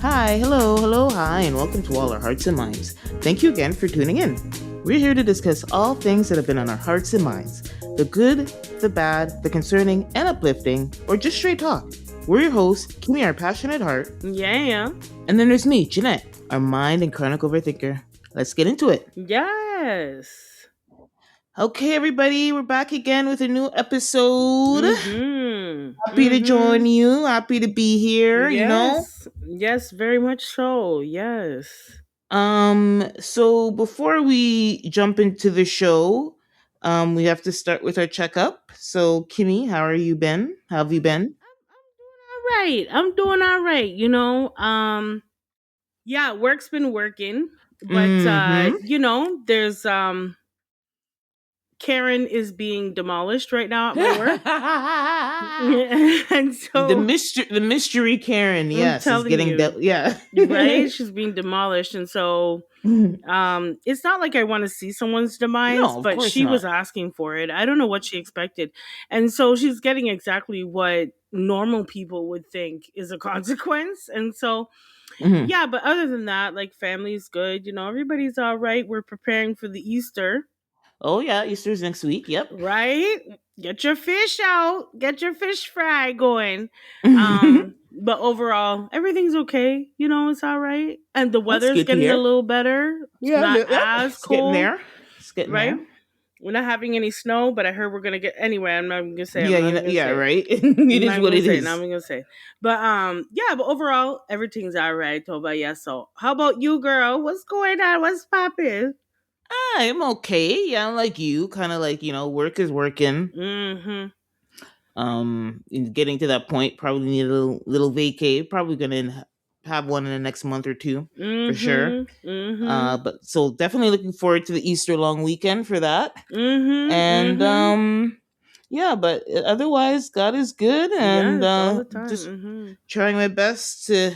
Hi, hello, hi, and welcome to All Our Hearts and Minds. Thank you again for tuning in. We're here to discuss all things that have been on our hearts and minds, the good, the bad, the concerning, and uplifting, or just straight talk. We're your hosts, Kimi, our passionate heart, Yeah. and then there's me, Jeanette, our mind and chronic overthinker. Let's get into it. Yes. Okay, everybody, we're back again with a new episode. Mm-hmm. Happy to join Mm-hmm. you, happy to be here. Yes. Yes, very much so. Yes. So before we jump into the show, we have to start with our checkup. So, Kimmy, how are you been? How have you been? All right. I'm doing all right, you know. Yeah, work's been working, but Mm-hmm. there's Karen is being demolished right now at my work. the And so mystery Karen, I'm yes, is telling getting you, yeah. right? She's being demolished. And so it's not like I want to see someone's demise, No, of but course she was not. asking for it. I don't know what she expected. And so she's getting exactly what normal people would think is a consequence. And so Mhm. yeah, but other than that, like family's good, everybody's all right. We're preparing for the Easter, Oh yeah, Easter's next week. Yep. right? Get your fish out, get your fish fry going. But overall, everything's okay. It's all right. And the That's weather's good to getting a hear. little better. It's Yeah, not yep. as It's getting cold, there. It's getting right? there. We're not having any snow, but I heard we're gonna get anyway. I'm not even gonna say. I'm Yeah, not even gonna yeah, say. right. I'm It not is even what gonna it say. Not is. even gonna say. But yeah. But overall, everything's all right. Toba, yeah. So, how about you, girl? What's going on? What's popping? I'm okay. Yeah, I'm like you, kind of like work is working. Mm-hmm. Getting to that point, probably need a little vacay. Probably gonna have one in the next month or two for sure. Mm-hmm. Mm-hmm. But so definitely looking forward to the Easter long weekend for that. Mm-hmm. And Mm-hmm. yeah, but otherwise, God is good, and Yes, all the time. just Mm-hmm. trying my best to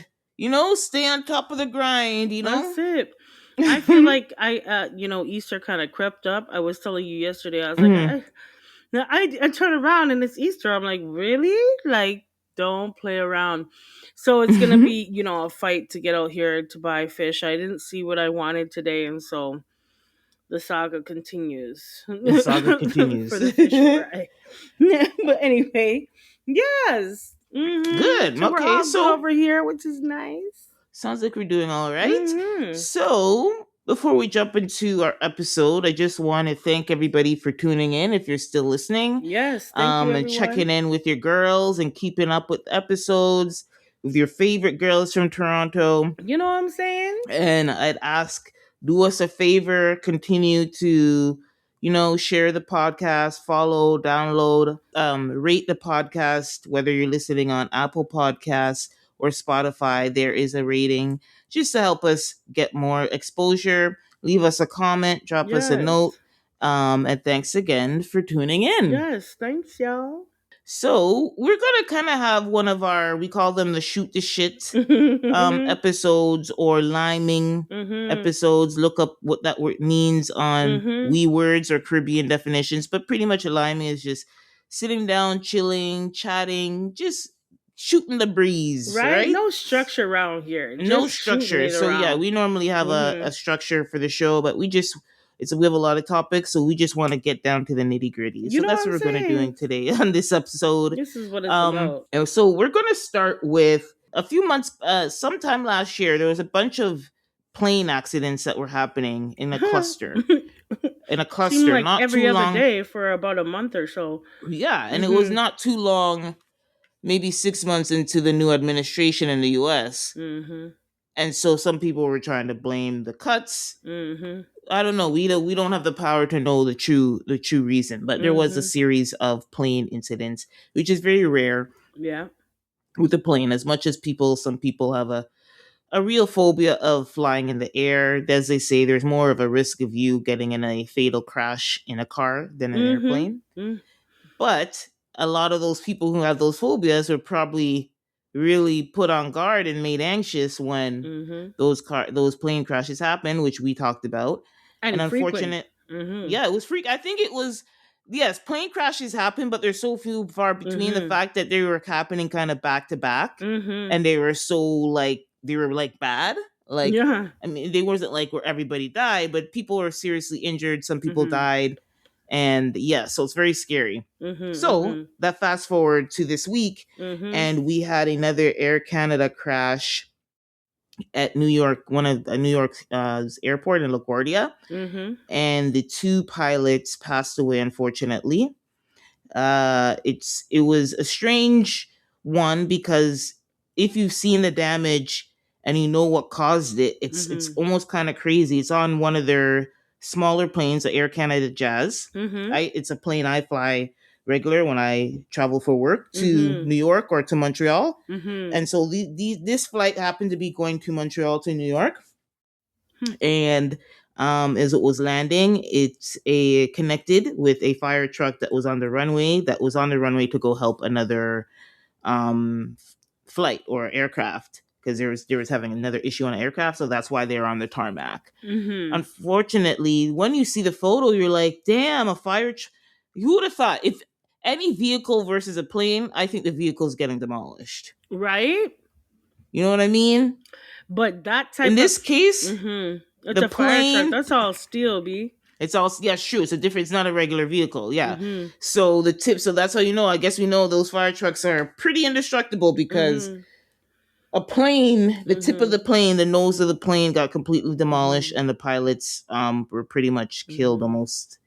stay on top of the grind. That's it. I feel like Easter kind of crept up. I was telling you yesterday. I was like, Mhm. now I turn around and it's Easter. I'm like, really? Like, don't play around. So it's gonna be, a fight to get out here to buy fish. I didn't see what I wanted today, and so the saga continues The saga for continues. the fish fry. But anyway, yes. Good. So we're Okay, all good so over here, which is nice. sounds like we're doing all right. Mm-hmm. So, before we jump into our episode, I just want to thank everybody for tuning in if you're still listening, Yes, thank you, and everyone. checking in with your girls and keeping up with episodes with your favorite girls from Toronto. You know what I'm saying? And I'd ask, do us a favor, continue to share the podcast, follow, download, rate the podcast, whether you're listening on Apple Podcasts or Spotify. There is a rating just to help us get more exposure. Leave us a comment, drop us a note, Yes. and thanks again for tuning in. Yes, thanks, y'all. So we're gonna kind of have one of our, we call them the shoot the shit Mhm. episodes, or liming Mhm. episodes. Look up what that word means on Mhm. we words or Caribbean definitions. But pretty much a liming is just sitting down, chilling, chatting, just shooting the breeze, Right? right? No structure around here. No Just shooting structure. it So yeah, around. we normally have a Mhm. structure for the show, but we have a lot of topics, so we just want to get down to the nitty gritty. You So know what that's what I'm we're gonna doing saying? today on this episode. This is what it's about. And so we're gonna start with a few months, sometime last year, there was a bunch of plane accidents that were happening in a cluster. In a Seemed cluster, like not too every other long. day for about a month or so. Yeah, and it was Mhm. not too long, maybe 6 months into the new administration in the US. Mhm. And so some people were trying to blame the cuts. Mhm. I don't know. We don't have the power to know the true reason, but there was a Mhm. series of plane incidents, which is very rare Yeah. with the plane. As much as some people have a real phobia of flying in the air. As they say, there's more of a risk of you getting in a fatal crash in a car than an Mhm. airplane. Mm. But a lot of those people who have those phobias are probably really put on guard and made anxious when Mhm. those plane crashes happen, which we talked about. And And frequent. unfortunate, Mhm. yeah, it was freak. I think it was, yes, plane crashes happen, but there's so few far between. The Mhm. fact that they were happening kind of back to back, Mhm. and they were so like they were like bad. Like, Yeah. I mean, they wasn't like where everybody died, but people were seriously injured. Some people Mhm. died, and yeah, so it's very scary. Mhm. So Mhm. that fast forward to this week, Mhm. and we had another Air Canada crash at New York, one of New York's airport in LaGuardia, Mhm. and the two pilots passed away, unfortunately. It was a strange one because if you've seen the damage and you know what caused it, it's Mhm. almost kind of crazy. It's on one of their smaller planes, the Air Canada Jazz. Mhm. It's a plane I fly regular when I travel for work to Mhm. New York or to Montreal. Mhm. And so this flight happened to be going to Montreal to New York, and as it was landing, it's a connected with a fire truck that was on the runway to go help another um, flight or aircraft, because there was having another issue on an aircraft, so that's why they're on the tarmac. Mhm. Unfortunately, when you see the photo, you're like, damn, who would have thought? If any vehicle versus a plane, I think the vehicle's getting demolished. Right? You know what I mean? But that In type of this case, it's the a fire truck. plane, That's all steel, B. it's all, yeah, it's true. It's a different. It's not a regular vehicle. Yeah. Mhm. So the tip. So that's how you know. I guess we know those fire trucks are pretty indestructible because Mhm. a plane, the tip of the Mhm. plane, the nose of the plane got completely demolished, Mhm. and the pilots were pretty much killed Mhm. almost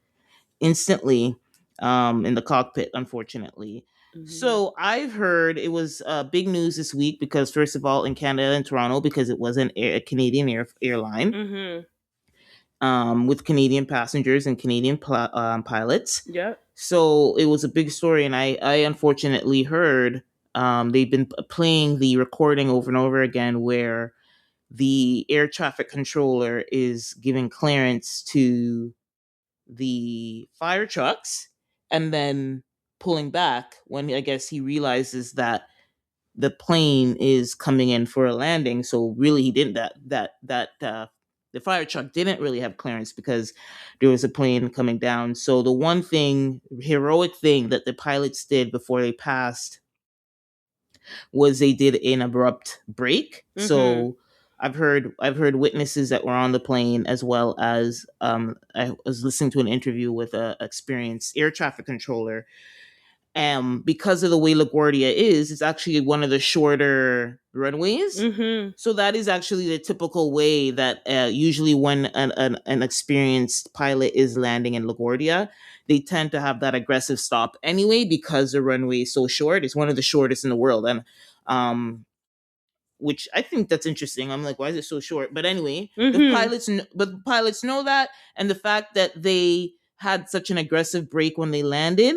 instantly in the cockpit, unfortunately. Mhm. So I've heard it was big news this week because first of all in Canada and Toronto, because it was a Canadian airline Mhm. with Canadian passengers and Canadian pilots. Yep. So it was a big story, and I unfortunately heard they've been playing the recording over and over again where the air traffic controller is giving clearance to the fire trucks and then pulling back when I guess he realizes that the plane is coming in for a landing. So really, he didn't the fire truck didn't really have clearance because there was a plane coming down. So the one thing, heroic thing that the pilots did before they passed was they did an abrupt brake. Mhm. So I've heard witnesses that were on the plane, as well as I was listening to an interview with a experienced air traffic controller. Because of the way LaGuardia is, it's actually one of the shorter runways. Mhm. So that is actually the typical way that usually when an experienced pilot is landing in LaGuardia, they tend to have that aggressive stop anyway because the runway is so short. It's one of the shortest in the world, and um, which I think that's interesting. I'm like, why is it so short? But anyway, Mhm. the pilots know that, and the fact that they had such an aggressive brake when they landed,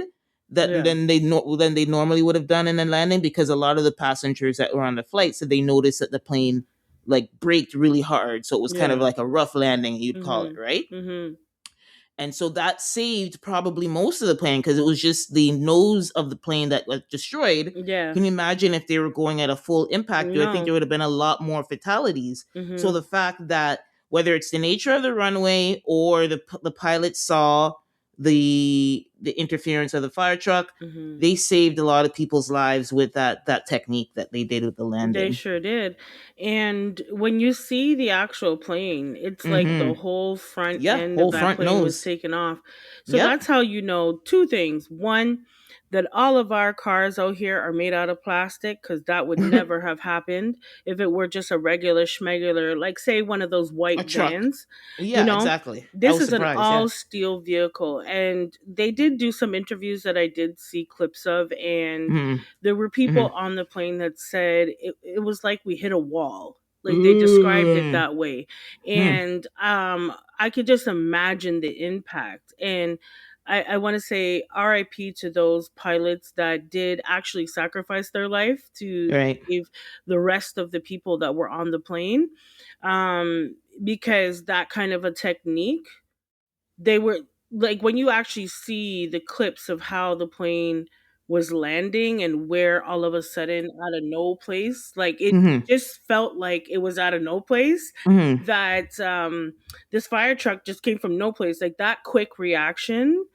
that Yeah. than they normally would have done in a landing, because a lot of the passengers that were on the flight said they noticed that the plane like braked really hard, so it was kind of Yeah. like a rough landing, you'd call it, Mhm. right? Mhm. And so that saved probably most of the plane because it was just the nose of the plane that was destroyed. Yeah. Can you imagine if they were going at a full impact? I think there No. would have been a lot more fatalities. So Mhm. the fact that whether it's the nature of the runway or the pilot saw the interference of the fire truck, Mhm. they saved a lot of people's lives with that technique that they did with the They landing. sure did. And when you see the actual plane, it's like the Mm-hmm. whole front Yeah, end of whole that front plane was nose. taken off. So Yep. that's how you know two things. One, that all of our cars out here are made out of plastic, because that would never have happened if it were just a regular schmegular, like say one of those A white truck. vans. You Yeah, know, exactly. I this was is an surprised. Yeah. all steel vehicle. And they did do some interviews that I did see clips of, and Mm-hmm. there were people Mhm. on the plane that said it was like we hit a wall. Like they described it Mm. that way. Mm. And I could just imagine the impact. And I want to say RIP to those pilots that did actually sacrifice their life to Right. save the rest of the people that were on the plane. Because that kind of a technique, they were like, when you actually see the clips of how the plane was landing and where all of a sudden out of no place, like it Mhm. just felt like it was out of no place, Mhm. that this fire truck just came from no place, like that quick reaction.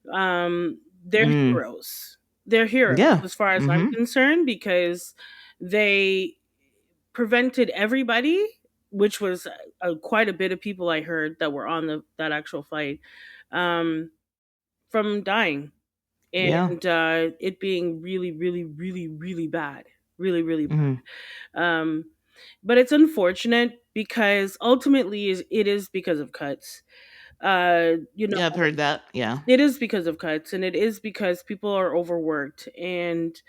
They're Mm. heroes. They're heroes Yeah. as far as I'm Mhm. concerned, because they prevented everybody, which was quite a bit of people I heard that were on that actual flight, um, from dying, Yeah. and it being really, really, really, really bad, really, really Hmm. bad. But it's unfortunate because ultimately it is because of cuts. You know, Yeah, I've heard that. Yeah. it is because of cuts, and it is because people are overworked. And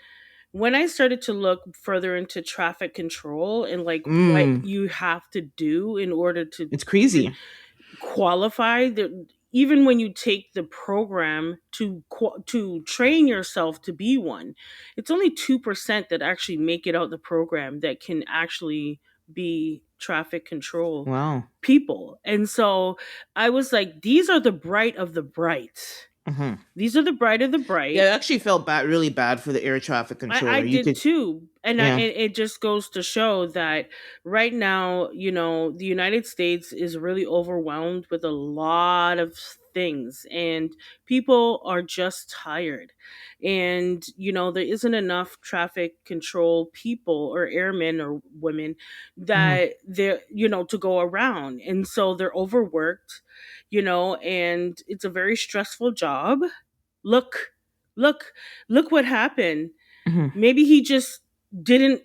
when I started to look further into traffic control and like what Mm. you have to do in order to It's even crazy. qualify, even when you take the program to train yourself to be one, it's only 2% that actually make it out the program that can actually be traffic control Wow. people. And so I was like, these are the bright of the bright. Hmm. These are the bright of the Yeah, bright. I actually felt bad, really bad for the air traffic I controller. You did could, too. And yeah. it just goes to show that right now, the United States is really overwhelmed with a lot of things, and people are just tired. And, there isn't enough traffic control people or airmen or women Hmm. that to go around. And so they're overworked, and it's a very stressful job. Look, look, look what happened. Hmm. Maybe he just didn't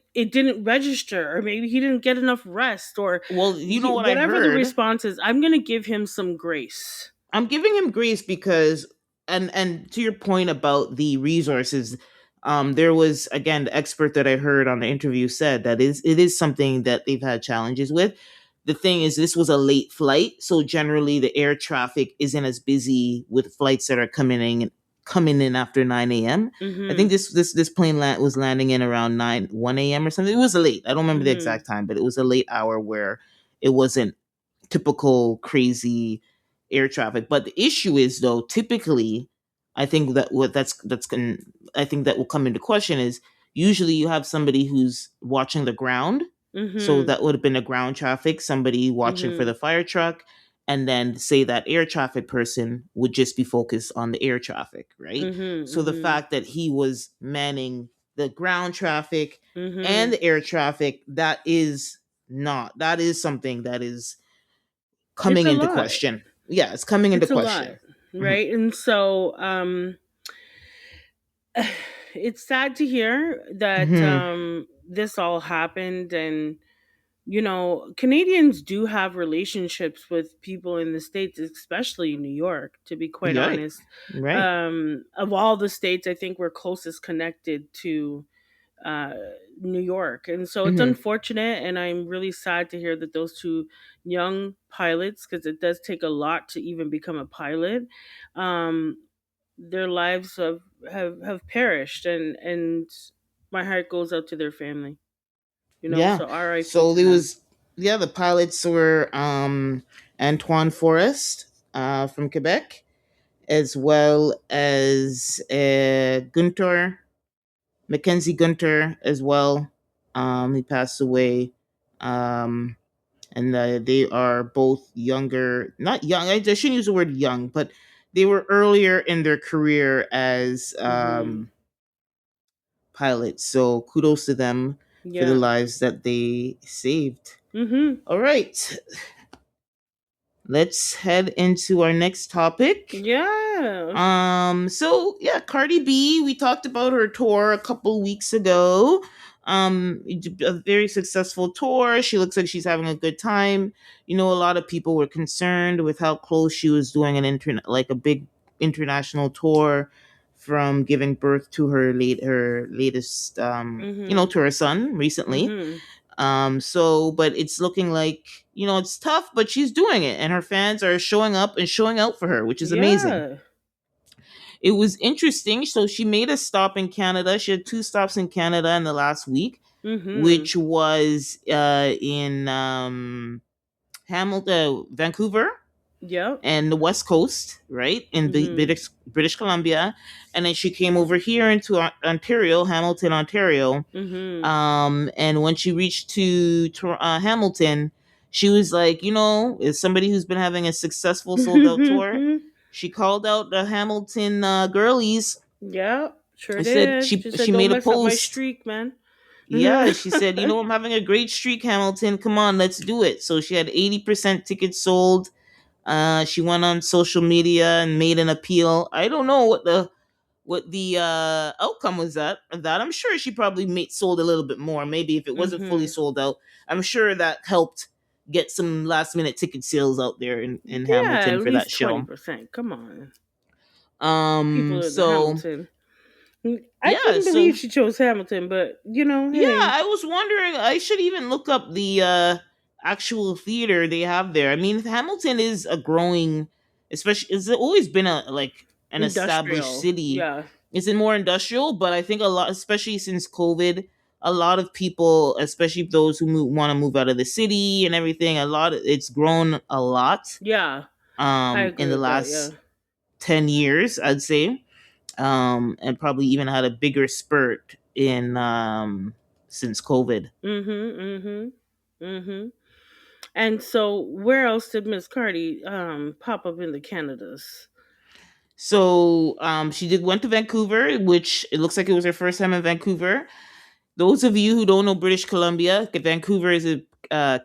register, or maybe he didn't get enough rest, or Well, you know what I whatever the heard? response is. I'm going to give him some grace. I'm giving him grace because, and to your point about the resources, there was again the expert that I heard on the interview said that it is something that they've had challenges with. The thing is, this was a late flight, so generally the air traffic isn't as busy with flights that are coming in after 9 a.m. I think Mhm. this plane was landing in around 1 a.m. or something. It was late. I don't remember the Mhm. exact time, but it was a late hour where it wasn't typical crazy air traffic. But the issue is though, typically, I think that what that's going I think that will come into question is usually you have somebody who's watching the ground. So Mhm. that would have been a ground traffic, somebody watching for Mhm. the fire truck, and then say that air traffic person would just be focused on the air traffic, right? Mhm. So the Mhm. fact that he was manning the ground traffic and Mhm. the air traffic, that is something that is It's coming a into lot. question. Yeah, it's coming into It's a lot, question. Hmm. right? And so it's sad to hear that Hmm. this all happened. And Canadians do have relationships with people in the States, especially New York, to be quite Yeah, honest. right. Of all the states, I think we're closest connected to uh, New York. And so it's Hmm. unfortunate. And I'm really sad to hear that those two young pilots, because it does take a lot to even become a pilot, um, their lives have perished. And my heart goes out to their family, Yeah. so RIP So to there them. was, yeah, the pilots were Antoine Forrest from Quebec, as well as Gunter Mackenzie Gunter as well. He passed away. Um, and they are both younger, not young. I shouldn't use the word young, but they were earlier in their career as Hmm. pilots. So kudos to them for the Yeah. lives that they saved. Hmm. All right, let's head into our next topic. Yeah. So yeah, Cardi B, we talked about her tour a couple weeks ago. A very successful tour. She looks like she's having a good time. A lot of people were concerned with how close she was doing like a big international tour from giving birth to her latest Hmm. to her son recently. Hmm. But it's looking like, it's tough, but she's doing it and her fans are showing up and showing out for her, which is amazing. Yeah. It was interesting. So she made a stop in Canada. She had two stops in Canada in the last week, Hmm. which was in Hamilton, Vancouver, Yep. and the West Coast, right in Hmm. British Columbia, and then she came over here into Ontario, Hamilton, Ontario. Hmm. And when she reached to Hamilton, she was like, as somebody who's been having a successful sold out tour, she called out the Hamilton girlies. Yeah, sure I said did. She said, she "Don't made a mess up my post. streak, man." Yeah, she said, I'm having a great streak, Hamilton. Come on, let's do it. So she had 80% tickets sold. She went on social media and made an appeal. I don't know what the outcome was that. I'm sure she probably made sold a little bit more. Maybe if it wasn't fully Hmm. sold out, I'm sure that helped get some last minute ticket sales out there in Yeah, Hamilton at for that least show. 20%. Come on. People Um in the so Hamilton. I yeah, couldn't so believe she chose Hamilton, but Yeah, hey, I was wondering. I should even look up the actual theater they have there. I mean, Hamilton is a growing, especially. It's always been a like an established industrial. city. Yeah. It's in more industrial, but I think a lot, especially since COVID, a lot of people, especially those who want to move out of the city and everything, it's grown a lot. Yeah. I In agree the with that. Yeah. last 10 years, I'd say, and probably even had a bigger spurt in since COVID. Mhm. Mhm. And so, where else did Miss Cardi pop up in the Canadas? So she did went to Vancouver, which it looks like it was her first time in Vancouver. Those of you who don't know British Columbia, Vancouver is a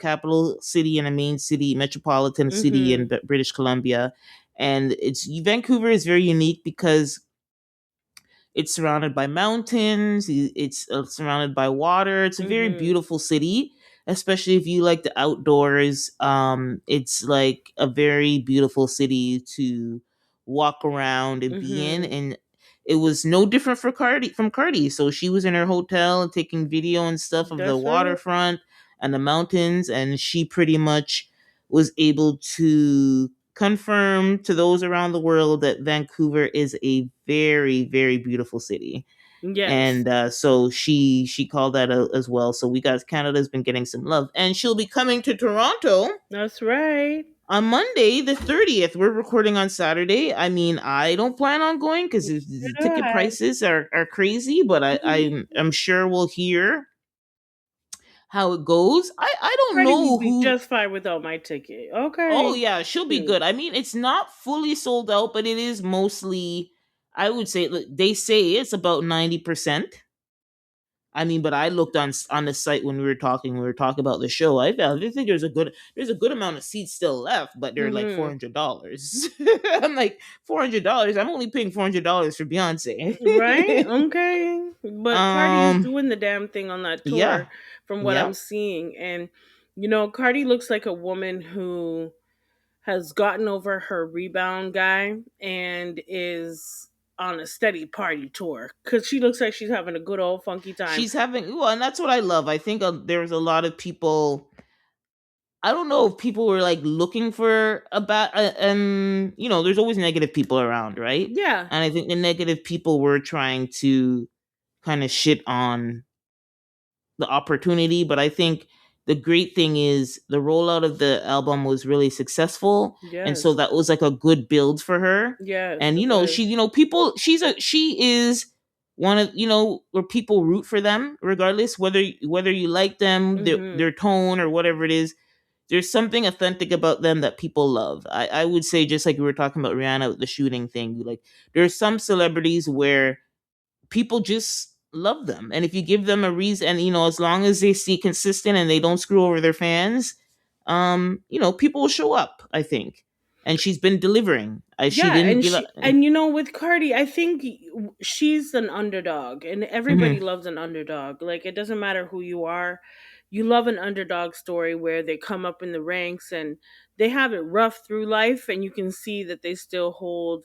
capital city and a main city, metropolitan city in Mhm. British Columbia, and it's Vancouver is very unique because it's surrounded by mountains. It's surrounded by water. It's a very Mhm. beautiful city, especially if you like the outdoors. It's like a very beautiful city to walk around and be in, Mhm. and it was no different for Cardi from Cardi. So she was in her hotel and taking video and stuff of the That's right. waterfront and the mountains, and she pretty much was able to confirm to those around the world that Vancouver is a very, very beautiful city. Yes. And so she called that out as well. So we got Canada's been getting some love, and she'll be coming to Toronto That's right. on Monday the 30th. We're recording on Saturday. I mean, I don't plan on going because the ticket Yeah. prices are crazy, but I'm sure we'll hear how it goes. I don't Cardi would know be who. just fine without my ticket. Oh Okay. yeah, she'll be Shoot. good. I mean, it's not fully sold out, but it is mostly. I would say they say it's about 90%. I mean, but I looked on the site when we were talking. We were talking about the show. I think there's a good amount of seats still left, but they're like Mhm. $400. I'm like $400. I'm only paying $400 for Beyonce. Right? Okay. But Cardi is um. doing the damn thing on that Yeah. tour from what I'm Yep. seeing. And, Cardi looks like a woman who has gotten over her rebound guy and is on a steady party tour because she looks like she's having a good old funky time. She's having well, and that's what I love. I think there's a lot of people. I don't know if people were like looking for a bad, there's always negative people around, right? Yeah. And I think the negative people were trying to kind of shit on the opportunity, but I think the great thing is the rollout of the album was really successful, and so Yes. that was like a good build for her. Yes, And it was. people, she is one of where people root for them regardless whether you like them, Hmm. their tone or whatever it is. There's something authentic about them that people love. I would say, just like we were talking about Rihanna with the shooting thing, like there's some celebrities where people just love them. And if you give them a reason, and as long as they stay consistent and they don't screw over their fans, people will show up, I think. And she's been delivering. She Yeah, didn't and give up. with Cardi, I think she's an underdog, and everybody Mhm. loves an underdog. Like it doesn't matter who you are, you love an underdog story where they come up in the ranks and they have it rough through life, and you can see that they still hold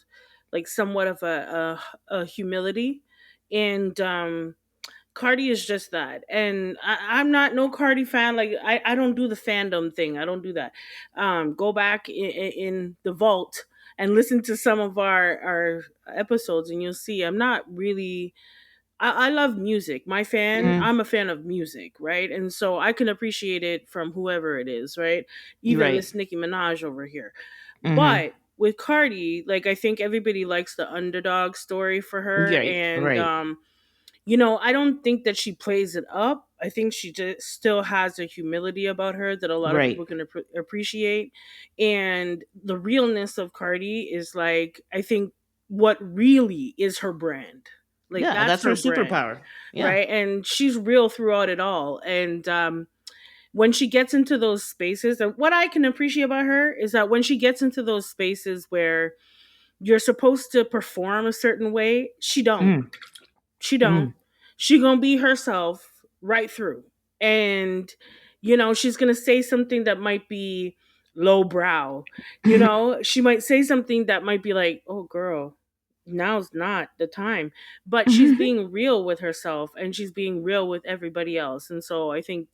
like somewhat of a humility, and Cardi is just that. And I'm not no Cardi fan. Like I don't do the fandom thing. I don't do that. Go back in the vault and listen to some of our episodes, and you'll see I'm not really. I love music. Mhm. I'm a fan of music, right? And so I can appreciate it from whoever it is, right? Even Right. Miss Nicki Minaj over here. Mhm. But with Cardi, like I think everybody likes the underdog story for her, Right. and Right. I don't think that she plays it up. I think she just still has a humility about her that a lot of Right. people can appreciate. And the realness of Cardi is like, I think what really is her brand. Like Yeah, that's that's her her brand, superpower. Yeah. right? And she's real throughout it all. And when she gets into those spaces, and what I can appreciate about her is that when she gets into those spaces where you're supposed to perform a certain way, she don't. Mm, She don't. mm, She gonna be herself right through. And she's gonna say something that might be lowbrow. She might say something that might be like, oh girl, now's not the time. But she's being real with herself and she's being real with everybody else. And so I think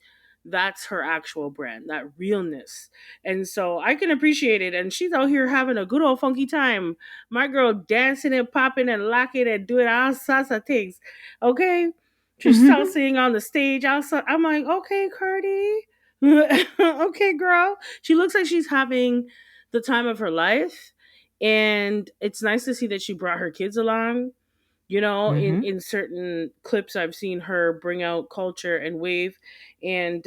that's her actual brand, that realness. And so I can appreciate it. And she's out here having a good old funky time. My girl dancing and popping and locking and doing all sorts of things. Okay. She's salsaing on the stage. I'm like, okay, Cardi. Okay, girl. She looks like she's having the time of her life. And it's nice to see that she brought her kids along. mhm. In certain clips I've seen her bring out culture and wave. And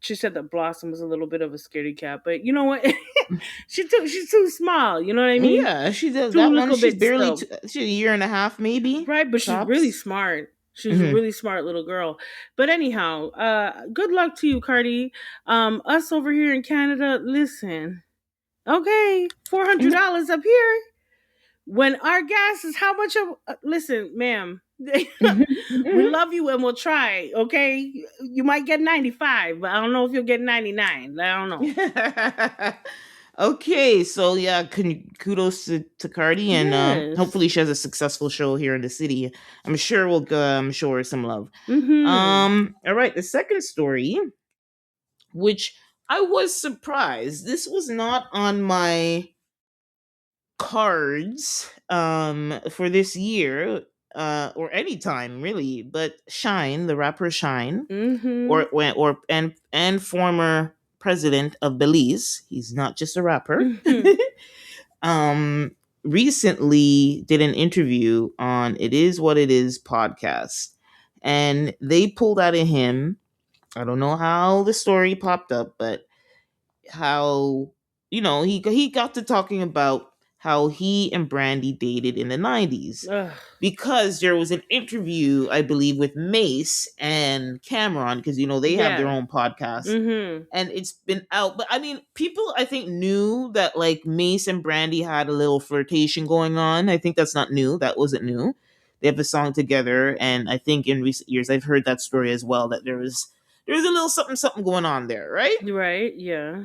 she said that Blossom was a little bit of a scaredy cat, but you know what? She's too small, you know what I mean? Yeah, she does Too that one. little She's bit barely still. she's a year and a half, maybe Right, but she's really tops. smart. She's a Hmm. really smart little girl. But anyhow, good luck to you, Cardi. Us over here in Canada, listen. Okay, $400 up here. When our gas is how much of listen, ma'am. We love you and we'll try, okay? You might get 95, but I don't know if you'll get 99. I don't know. Okay, so yeah, kudos to Cardi, and Yes. hopefully she has a successful show here in the city. I'm sure we'll show her some love. Mhm. All right, the second story, which I was surprised, this was not on my cards for this year or any time really, but Shine, the rapper Shine, Mhm. and former president of Belize, he's not just a rapper, Mhm. um recently did an interview on It Is What It Is podcast, and they pulled out of him, I don't know how the story popped up, but how, he got to talking about how he and Brandy dated in the 90s, Ugh. because there was an interview, I believe, with Mace and Cameron, because they have their Yeah. own podcast, Mhm. and it's been out. But I mean, people, I think, knew that like Mace and Brandy had a little flirtation going on. I think that's not new. That wasn't new. They have a song together, and I think in recent years I've heard that story as well, that there was a little something something going on there, right? Right, yeah.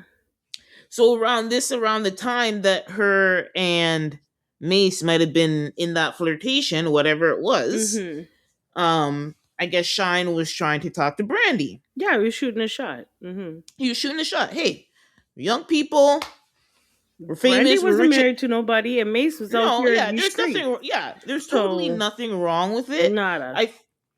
So around the time that her and Mace might have been in that flirtation, whatever it was, Mhm. I guess Shine was trying to talk to Brandy. Yeah, we are shooting a shot. Mhm. He was shooting a shot. Hey, young people, we're Brandy famous, we're wasn't rich. married to nobody and Mace was out No, here in yeah, these there's streets. nothing. Yeah, there's totally So, nothing wrong with it. nada. I,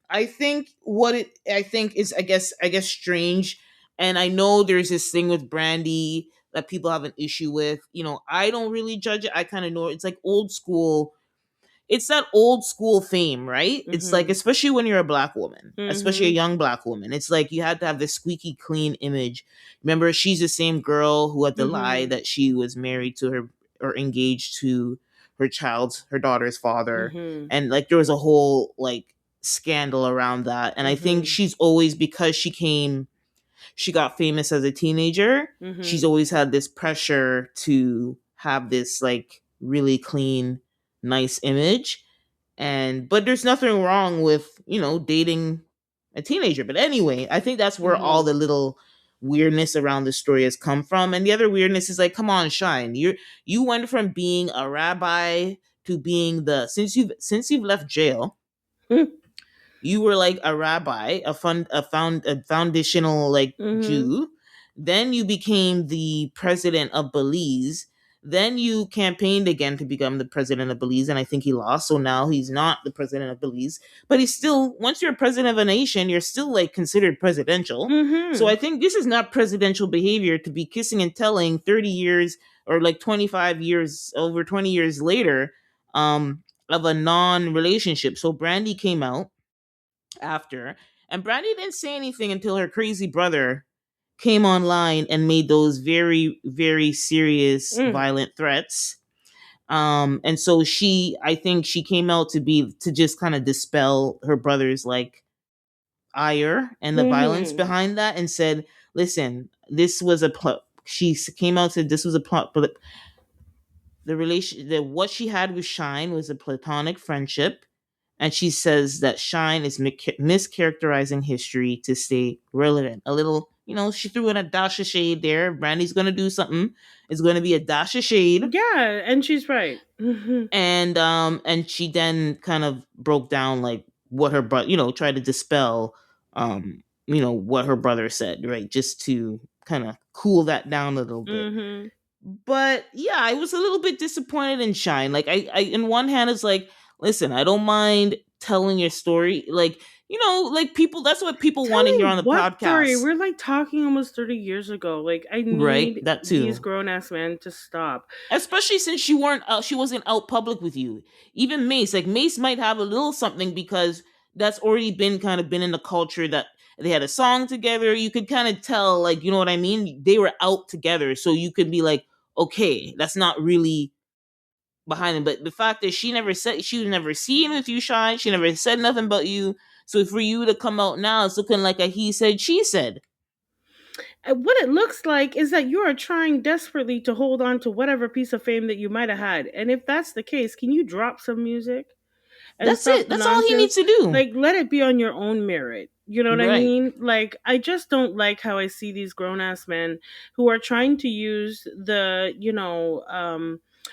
I think I think is, I guess strange, and I know there's this thing with Brandy that people have an issue with. I don't really judge it. I kind of know it's like old school, it's that old school theme, right? It's like, Mhm. especially when you're a black woman, especially a Mhm. young black woman, it's like you had to have this squeaky clean image. Remember, she's the same girl who had to lie Mhm. that she was married to her, or engaged to her daughter's father. Mhm. And like there was a whole like scandal around that. And I think Mhm. she's always, because she got famous as a teenager, she's Mhm. always had this pressure to have this like really clean, nice image. And but there's nothing wrong with, dating a teenager. But anyway, I think that's where all Mhm. the little weirdness around the story has come from. And the other weirdness is like, come on, Shine. You went from being a rabbi to being the since you've left jail, you were like a rabbi, a foundational like Mhm. Jew. Then you became the president of Belize. Then you campaigned again to become the president of Belize, and I think he lost. So now he's not the president of Belize, but he's still. Once you're president of a nation, you're still like considered presidential. So I Mhm. think this is not presidential behavior to be kissing and telling 30 years, or like 25 years, over 20 years later, of a non-relationship. So Brandy came out after. And Brandy didn't say anything until her crazy brother came online and made those very, very serious, Mm. violent threats. And so I think she came out to just kind of dispel her brother's like ire and the violence Mm-hmm. behind that, and said, listen, this was came out, said this was a plot, but the relation, that what she had with Shine was a platonic friendship. And she says that Shine is mischaracterizing history to stay relevant. A little, she threw in a dash of shade there. Brandy's gonna do something. It's gonna be a dash of shade. Yeah, and she's right. Mm-hmm. And she then kind of broke down like what her brother, tried to dispel, what her brother said, right? Just to kind of cool that down a little bit. Mm-hmm. But yeah, I was a little bit disappointed in Shine. Like I in one hand it's like, listen, I don't mind telling your story. Like, like people, that's what people want to hear on Telling the what story? podcast. We're like talking almost 30 years ago. Like, I Right? need That these too. grown ass men to stop. Especially since she wasn't out public with you. Even Mace, like Mace might have a little something because that's already been in the culture that they had a song together. You could kind of tell, like, you know what I mean? They were out together, so you could be like, okay, that's not really behind him. But the fact that she was never seen with you, Shine. She never said nothing about you. So for you to come out now, it's looking like a he said, she said. What it looks like is that you are trying desperately to hold on to whatever piece of fame that you might have had. And if that's the case, can you drop some music? And That's stop it. the That's all he nonsense. needs to do. Like, let it be on your own merit. You know what I Right. mean? Like, I just don't like how I see these grown ass men who are trying to use the,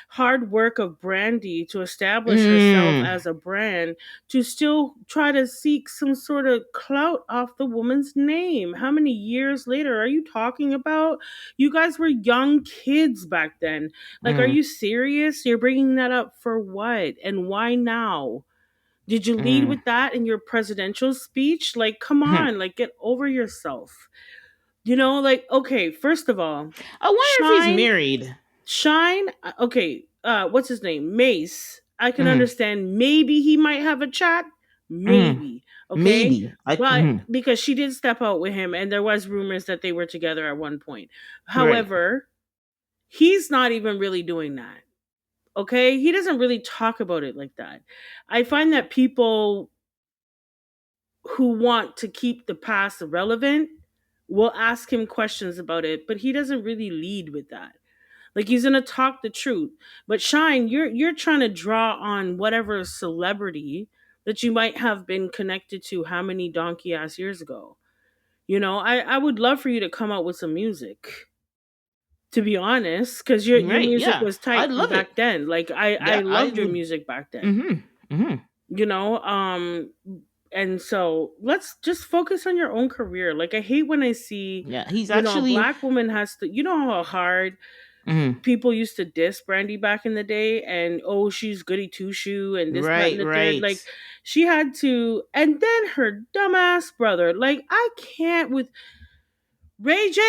hard work of Brandy to establish herself Mm. as a brand to still try to seek some sort of clout off the woman's name. How many years later are you talking about? You guys were young kids back then. Like, are Mm. you serious? You're bringing that up for what? And why now? Did you lead Mm. with that in your presidential speech? Like, come on, like, get over yourself. Like, okay, first of all, I wonder if he's Shine, married. okay, what's his name? Mace. I can Mm. understand maybe he might have a chat. Mm. Maybe. Okay. Maybe. But because she did step out with him and there was rumors that they were together at one point. Right. However, he's not even really doing that. Okay? He doesn't really talk about it like that. I find that people who want to keep the past relevant will ask him questions about it, but he doesn't really lead with that. Like, he's gonna talk the truth. But Shine, you're trying to draw on whatever celebrity that you might have been connected to how many donkey ass years ago. I would love for you to come out with some music. To be honest, because your Right. music Yeah. was I'd tight from love it. back then. Like, I Yeah, I loved your would. music back then. Mm-hmm. Mm-hmm. You know, um, and so let's just focus on your own career. Like, I hate when I see, Yeah. He's a actually. black woman has to, how hard Mm. people used to diss Brandy back in the day, and oh, she's goody two shoe and this, that, and Right. the third. Right. Like, she had to, and then her dumbass brother. Like, I can't with Ray J.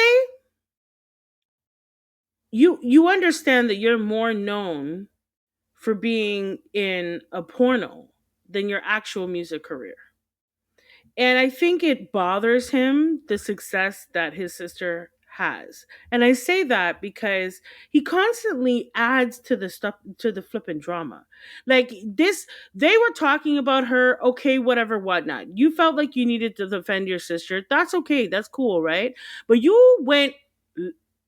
You understand that you're more known for being in a porno than your actual music career. And I think it bothers him the success that his sister has. And I say that because he constantly adds to the stuff, to the flipping drama. Like this, they were talking about her, okay, whatever, whatnot. You felt like you needed to defend your sister. That's okay, that's cool, right? But you went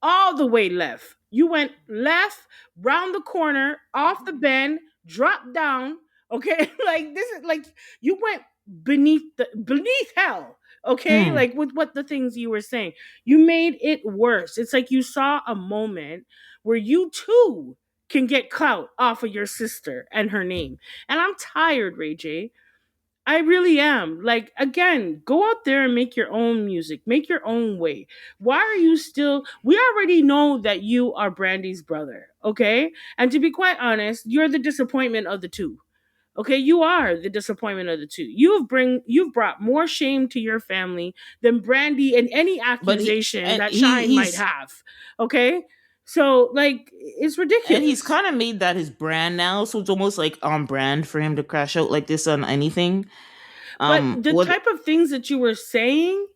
all the way left. You went left, round the corner, off the bend, dropped down. Okay, like this is like you went beneath hell. Okay, Mm. like with what the things you were saying, you made it worse. It's like you saw a moment where you too can get clout off of your sister and her name. And I'm tired, Ray J. I really am. Like, again, go out there and make your own music, make your own way. Why are you still? We already know that you are Brandy's brother, okay? And to be quite honest, you're the disappointment of the two. Okay, you are the disappointment of the two. You've brought more shame to your family than Brandy and any But accusation that Shine might he's have. Okay? So, like, it's and he's ridiculous. kind of made that his brand now, so it's almost like on brand for him to crash out like this on anything. But the What? type of things that you were saying,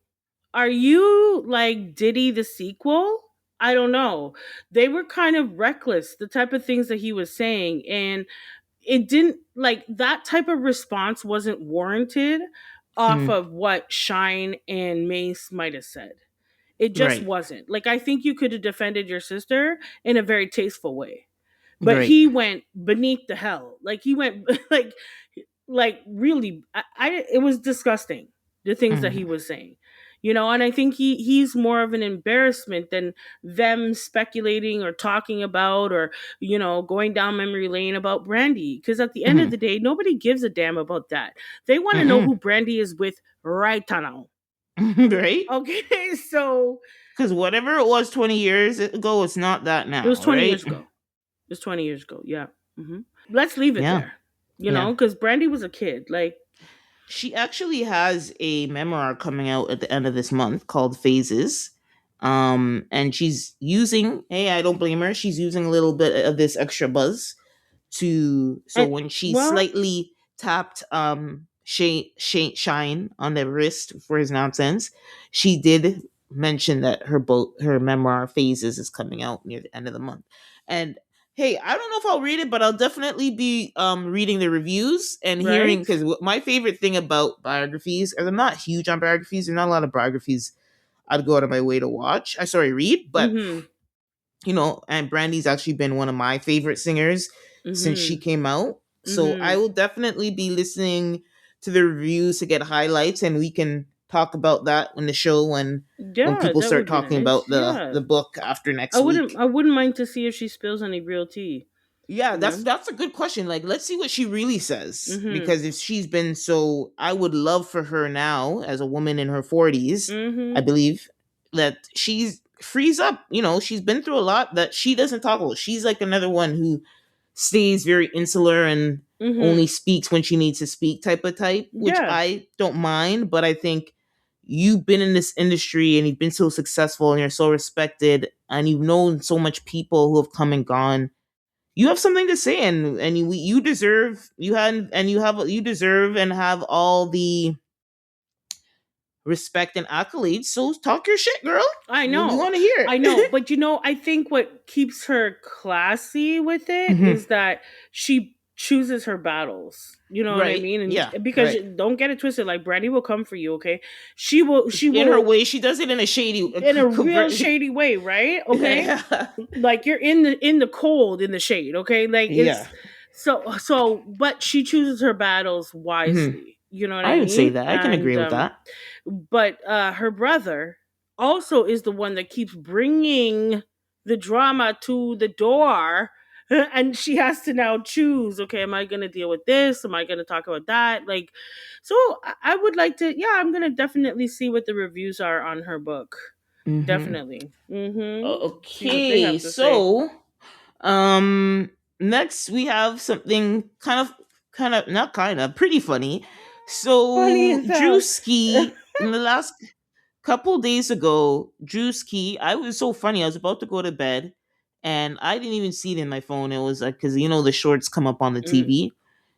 are you like Diddy the sequel? I don't know. They were kind of reckless, the type of things that he was saying. And it didn't, like, that type of response wasn't warranted off Hmm. of what Shine and Mace might have said. It just Right. wasn't. Like, I think you could have defended your sister in a very tasteful way. But Right. he went beneath the hell. Like, he went like really, it was disgusting, the things that he Hmm. was saying. And I think he's more of an embarrassment than them speculating or talking about, or going down memory lane about Brandy, because at the end of Hmm. the day, nobody gives a damn about that. They want to know Mm-mm. who Brandy is with right now. Right. Okay. So Because whatever it was 20 years ago, it's not that it was now, 20 right? years ago. It was 20 years ago. Yeah. Let's leave it Yeah. there. Yeah. Because Brandy was a kid. Like, She actually has a memoir coming out at the end of this month called Phases. And she's using, hey, I don't blame her. She's using a little bit of this extra buzz to, so and when she well, slightly tapped Shine on the wrist for his nonsense, she did mention that her memoir Phases is coming out near the end of the month. And hey, I don't know if I'll read it, but I'll definitely be reading the reviews and hearing, right? because my favorite thing about biographies is I'm not huge on biographies. There's not a lot of biographies I'd go out of my way to watch. I sorry, read, but Mm-hmm. and Brandy's actually been one of my favorite singers since she Mm-hmm. came out. So I Mm-hmm. will definitely be listening to the reviews to get highlights, and we can talk about that when the show when Yeah, people that start would be talking nice. about the Yeah. the book after I next wouldn't week. I wouldn't mind to see if she spills any real tea, Yeah, you that's know? that's a good question. Like, let's see what she really says. Mm-hmm. Because if she's been so, I would love for her now, as a woman in her 40s, I Mm-hmm. believe, that she's frees up. She's been through a lot that she doesn't talk about. She's like another one who stays very insular and only Mm-hmm. speaks when she needs to speak type, which Yeah. I don't mind, but I think you've been in this industry and you've been so successful and you're so respected and you've known so much people who have come and gone. You have something to say, and you deserve, you had and you deserve and have all the respect and accolades. So talk your shit, girl. I We know. want to hear I know. it. But I think what keeps her classy with it Mhm. is that she chooses her battles. You know what I Right? mean? Yeah. And because Right. don't get it twisted, like Brandy will come for you, okay? She In her will way, she does it in a shady, in a real shady way, right? Okay? yeah. Like, you're in the cold, in the shade, okay? Like, Yeah. it's but she chooses her battles Mhm. wisely. You know what I I would say mean? that. I can And agree with that. but her brother also is the one that keeps bringing the drama to the door. And she has to now choose, okay, am I going to deal with this, am I going to talk about that? Like, so I would like to, yeah, I'm going to definitely see what the reviews are on her book. Hmm. Definitely. See what they Okay, have to say. so um, next we have something kind of not kind of pretty funny. Funny So as hell. Drewski, in the last couple days ago, Drewski, I was so funny. I was about to go to bed, and I didn't even see it in my phone. It was like, because the shorts come up on the Mm, TV,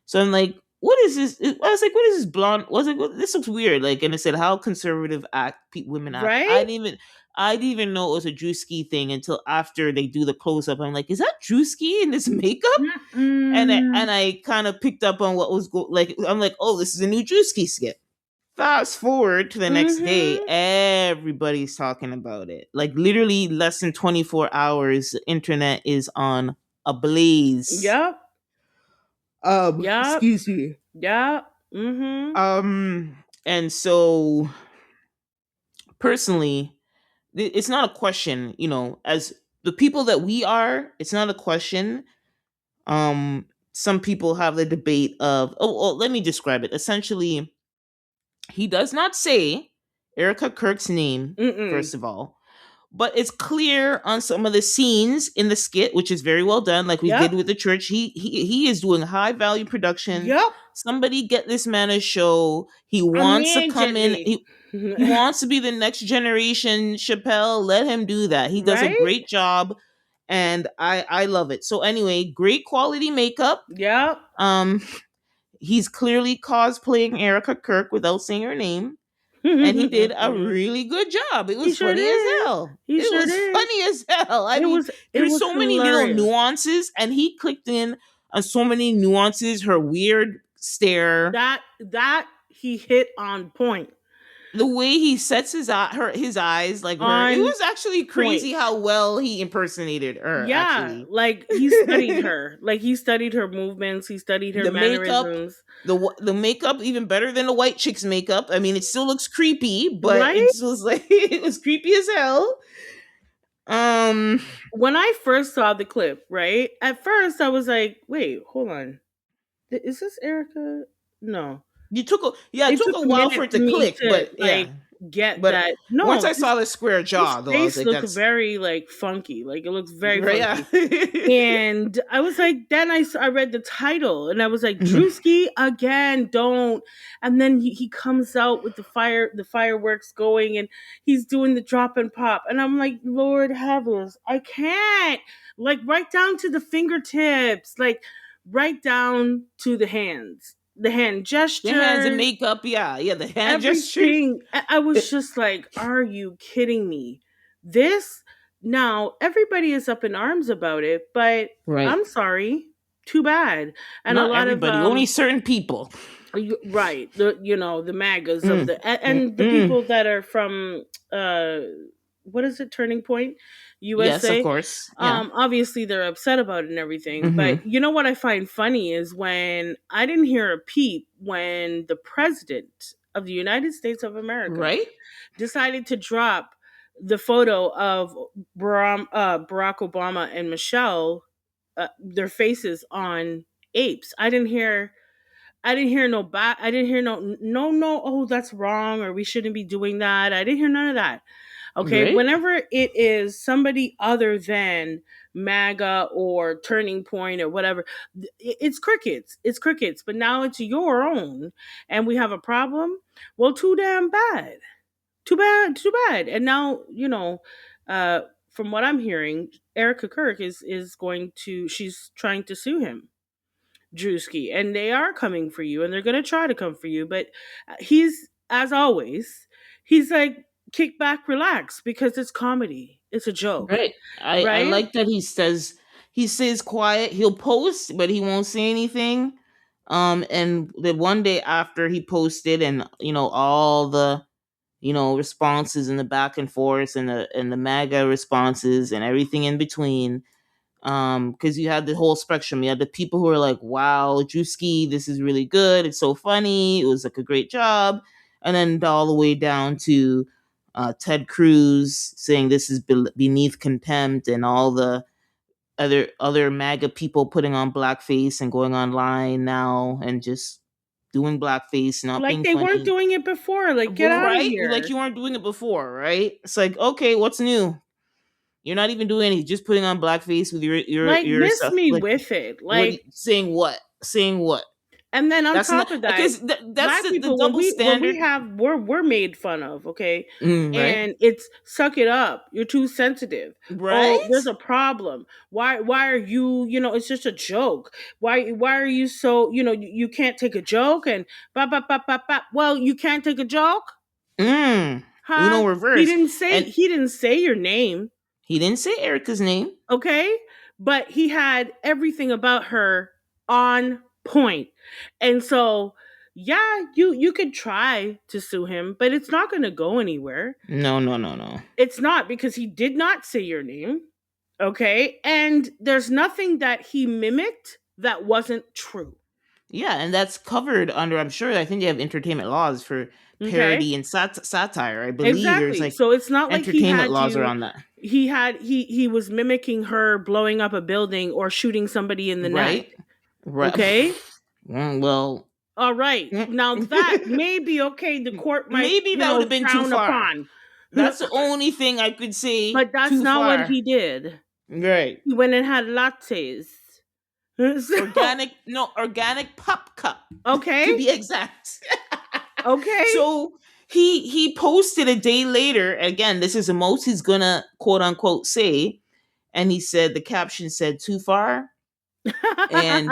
so I'm like, what is this? I was like, what is this blonde? Was like, this looks weird. Like, and it said how conservative women act. right? I didn't even know it was a Drewski thing until after they do the close up. I'm like, is that Drewski in this makeup? And I, Mm-mm. and I kind of picked up on what was like. I'm like, oh, this is a new Drewski skit. Fast forward to the next day, Mm-hmm. everybody's talking about it. Like, literally less than 24 hours, the internet is on a blaze. Yep. Yep. Excuse me. Yep. Mm-hmm. And so personally, it's not a question, as the people that we are, it's not a question. Some people have the debate of, let me describe it. Essentially, he does not say Erica Kirk's name, Mm-mm. first of all, but it's clear on some of the scenes in the skit, which is very well done, like we did Yep. with the church. He is doing high value production. Yep. Somebody get this man a show. He wants to come in. Immediately. He wants to be the next generation Chappelle. Let him do that. He does a Right? great job, and I love it. So anyway, great quality makeup. Yep. Um, he's clearly cosplaying Erica Kirk without saying her name. and he did a really good job. It He was sure funny as did. hell. He It sure was did. funny as hell. I mean, It there's was so many little hilarious. nuances, and he clicked in on so many nuances. Her weird stare, That he hit on point. the way he sets his eyes like her. It On was actually point. crazy how well he impersonated her. Yeah, Actually, like he studied her. Like he studied her movements, he studied her the makeup, mannerisms. the makeup even better than the white chick's makeup. I mean, it still looks creepy, but it Right? was like it was creepy as hell. Um, When I first saw the clip, right? At first I was like, "Wait, hold on. Is this Erica?" No. it It took took a a while minute for it for to me click, to but yeah. like get But that. once No, I saw the square this jaw, though, I was face like, looked "That's very like funky. Like it looks very right." Yeah. funky. And I was like, then I read the title and I was like, Druski again, don't. And then he comes out with the fireworks going, and he's doing the drop and pop. And I'm like, Lord heavens, I can't. Like right down to the fingertips, like right down to the hand The hands and gestures, makeup, yeah, yeah. The hand gestures, everything. I was just like, are you kidding me? This now everybody is up in arms about it, but right? I'm sorry, too bad. And a Not lot of everybody, only certain people. right, the magas of Mm, mm, and the mm. people that are from uh what is it, Turning Point Yes, of USA. course, yeah. Obviously they're upset about it and everything, but Hmm. you know what I find funny is when I didn't hear a peep when the president of the United States of America Right, decided to drop the photo of Barack Obama and Michelle, their faces on apes. I didn't hear no back. I didn't hear no. Oh, that's wrong, or we shouldn't be doing that. I didn't hear none of that. Okay, right, whenever it is somebody other than MAGA or Turning Point or whatever, it's crickets. It's crickets. But now it's your own, and we have a problem. Well, too damn bad. Too bad. Too bad. And now uh, from what I'm hearing, Erica Kirk is going to. She's trying to sue him, Druski, and they are coming for you, and they're going to try to come for you. But he's, as always, he's like, kick back, relax, because it's comedy. It's a joke, right. I right? like that he stays quiet. He'll post, but he won't say anything. And the one day after he posted, and all the responses and the back and forth and the MAGA responses and everything in between. Because you had the whole spectrum. You had the people who were like, "Wow, Drewski, this is really good. It's so funny. It was like a great job," and then all the way down to Ted Cruz saying this is beneath contempt, and all the other MAGA people putting on blackface and going online now and just doing blackface, not Like being they weren't funny. doing it before. Like, get out of Right? Like here. you weren't doing it before, right? It's like, okay, what's new? You're not even doing anything, just putting on blackface with Like, your miss stuff. me Like, with it. what Like, saying what? Saying what? and then on That's not top of that, because that's black the people, double when we standard. have we're made fun of, okay? Right? And it's suck it up. You're too sensitive. Oh, Right? there's a problem. Why are you, it's just a joke. Why are you so, you can't take a joke and ba ba ba ba ba. Well, you can't take a joke? Mm. Huh? Uno reverse. And He didn't say your name. he didn't say Erica's name. Okay, but he had everything about her on point. And so yeah, you could try to sue him, but it's not going to go anywhere. No, no, no, no. It's not, because he did not say your name. Okay, and there's nothing that he mimicked that wasn't true. Yeah, and that's covered under. I'm sure. I think they have entertainment laws for Okay, parody and satire. I believe there's exactly. like So it's not like entertainment laws around that. he was mimicking her blowing up a building or shooting somebody in the neck. Right? Right. Okay, Well, all right. Now that may be okay. The court might, maybe that would have been too frown far. upon. That's the only thing I could say But that's too not what far. he did. Right. He went and had lattes. So, Organic pop cup to okay. be exact. Okay. So he posted a day later. Again, this is the most he's gonna quote unquote say, and he said the caption said too far. and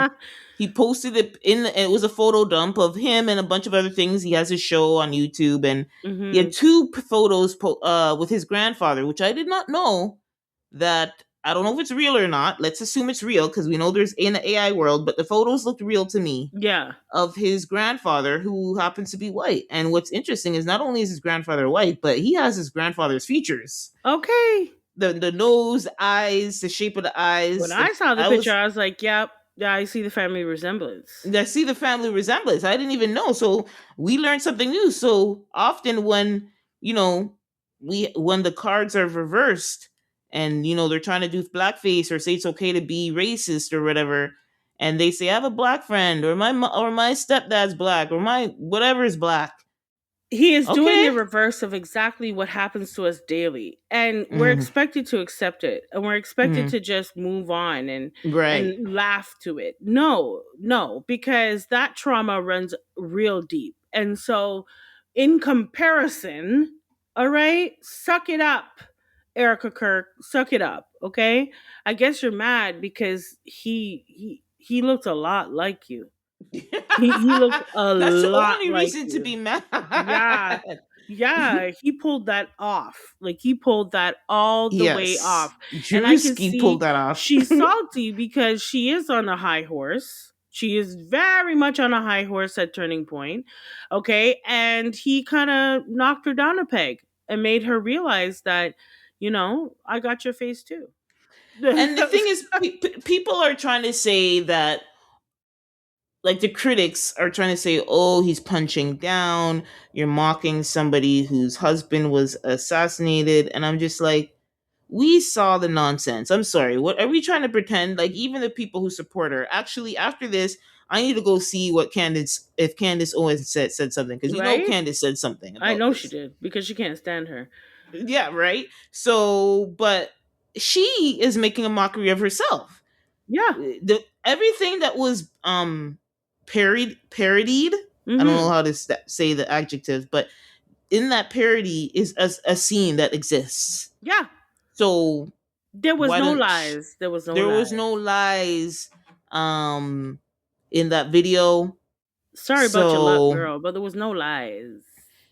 he posted it it was a photo dump of him and a bunch of other things. He has a show on YouTube, and he had Mhm. two photos with his grandfather, which I did not know that. I don't know if it's real or not. Let's assume it's real because we know there's in the AI world, but the photos looked real to me Yeah. of his grandfather who happens to be white. And what's interesting is not only is his grandfather white, but he has his grandfather's features. Okay. The nose, the eyes, the shape of the When eyes. I saw the I picture, was I was like, "Yep, yeah, I see the family resemblance." I see the family resemblance. I didn't even know. So we learned something new. So often when, you know, when the cards are reversed and they're trying to do blackface or say it's okay to be racist or whatever, and they say I have a black friend or or my stepdad's black or my whatever is black. He is doing Okay. the reverse of exactly what happens to us daily, and we're Mm, expected to accept it, and we're expected mm, to just move on right. and laugh to it. No, no, because that trauma runs real deep. And so in comparison, all right, suck it up, Erica Kirk, suck it up, okay? I guess you're mad because he looked a lot like you. He looked a That's the lot only like reason to you. be mad. Yeah. Yeah, he pulled that off. Like he pulled that all the way Yes. off. And I can Druski pulled see that off. she's salty because she is on a high horse. She is very much on a high horse at Turning Point. Okay? And he kind of knocked her down a peg and made her realize that, I got your face too. And the thing is, people are trying to say that, like the critics are trying to say, oh, he's punching down, you're mocking somebody whose husband was assassinated. And I'm just like, we saw the nonsense. I'm sorry. What are we trying to pretend? Like, even the people who support her, actually, after this, I need to go see what if Candace Owens said something, because Right? Candace said something I about know she this. did because she can't stand her. Yeah, right. So, but she is making a mockery of herself. Yeah. Everything that was parodied. I don't know Mhm. how to say the adjective, but in that parody is a scene that exists. Yeah. So There was why no don't lies. There was no there was lies. no lies um in that video. Sorry about your luck, So girl, but there was no lies.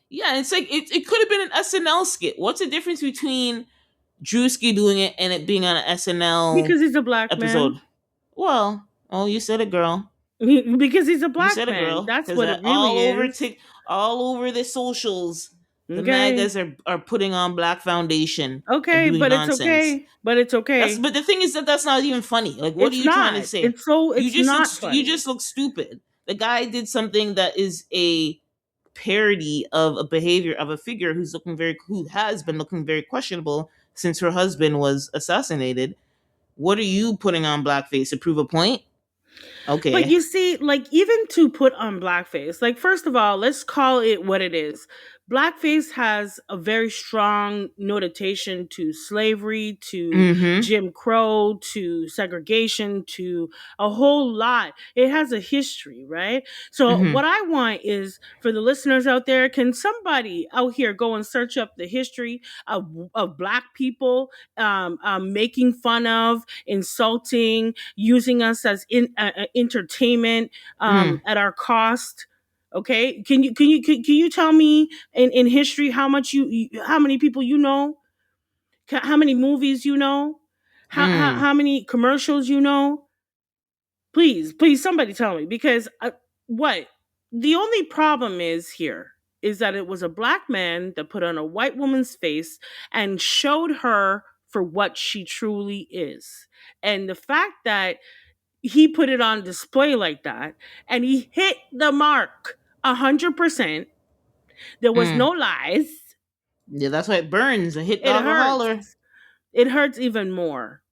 yeah, it's like it could have been an SNL skit. What's the difference between Drewski doing it and it being on an SNL Because he's a black episode? man. Well, oh, you said it, girl. Because he's a You black said it, man. girl. That's Because what it all really over is. all over the socials, the Okay. MAGAs are putting on black foundation and Okay, doing but it's nonsense. okay. But it's That's okay. but the thing is that that's not even funny. Like, what are It's you trying to not. say? It's not You funny. just look stupid. The guy did something that is a parody of a behavior of a figure who has been looking very questionable since her husband was assassinated. What are you putting on blackface to prove a point? But Okay. you see, like, even to put on blackface, like, first of all, let's call it what it is. Blackface has a very strong notation to slavery, to Mm-hmm. Jim Crow, to segregation, to a whole lot. It has a history, right? So, Mm-hmm. what I want is for the listeners out there, can somebody out here go and search up the history of Black people making fun of, insulting, using us as entertainment Mm. at our cost. Okay, can you tell me in history how much how many people you know, how many movies you know, Mm. how many commercials you know? Please, somebody tell me, because what the only problem is here is that it was a black man that put on a white woman's face and showed her for what she truly is. And the fact that he put it on display like that and he hit the mark 100%. There was no Mm. lies. Yeah, that's why it burns. A hit It dog a hurts. holler. It hurts even more.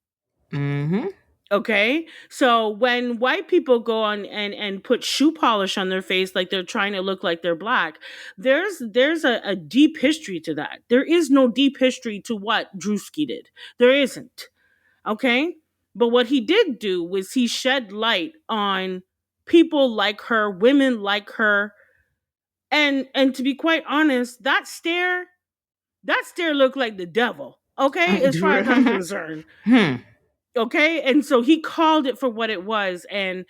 Mm-hmm. Okay, so when white people go on and put shoe polish on their face like they're trying to look like they're black, there's a deep history to that. There is no deep history to what Druski did. There isn't. Okay, but what he did do was he shed light on people like her, women like her, and to be quite honest, that stare looked like the devil. Okay, as far as I'm concerned. hmm. Okay, and so he called it for what it was, and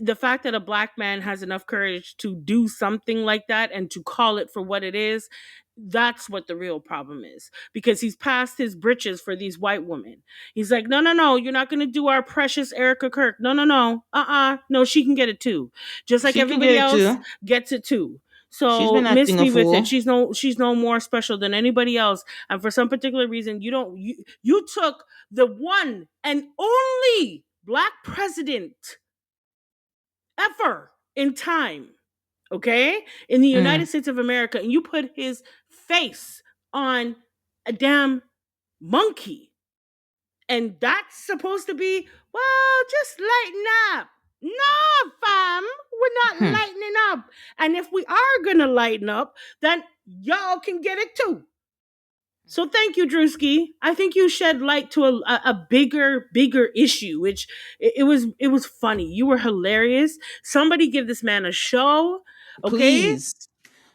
the fact that a black man has enough courage to do something like that and to call it for what it is, that's what the real problem is, because he's past his britches for these white women. He's like, no, no, no, you're not going to do our precious Erica Kirk. No, no, no, no, she can get it too, just like She can get everybody it else too. gets it too. She's So been miss acting a me with it. fool. She's no more special than anybody else, and for some particular reason, you took the one and only black president ever in time, okay, in the United Mm. States of America, and you put his face on a damn monkey. And that's supposed to be, well, just lighten up. No, fam, we're not Hmm. lightening up. And if we are going to lighten up, then y'all can get it too. So thank you, Druski. I think you shed light to a bigger issue, which it was funny. You were hilarious. Somebody give this man a show, okay? Please.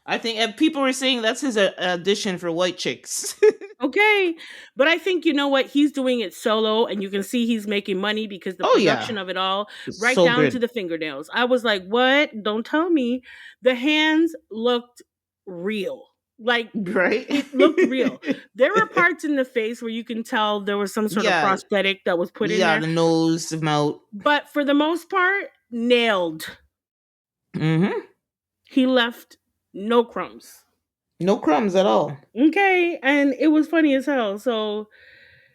I think people were saying that's his audition for White Chicks. Okay. But I think you know what? He's doing it solo, and you can see he's making money because the Oh yeah, production of it all, it's right so down to good, the fingernails. I was like, what? Don't tell me. The hands looked real. Like right? it looked real. There were parts in the face where you can tell there was some sort of Yeah, prosthetic that was put in yeah. there. The nose, the mouth. But for the most part, nailed. Mm-hmm. He left no crumbs. No crumbs at all. Okay. And it was funny as hell. So,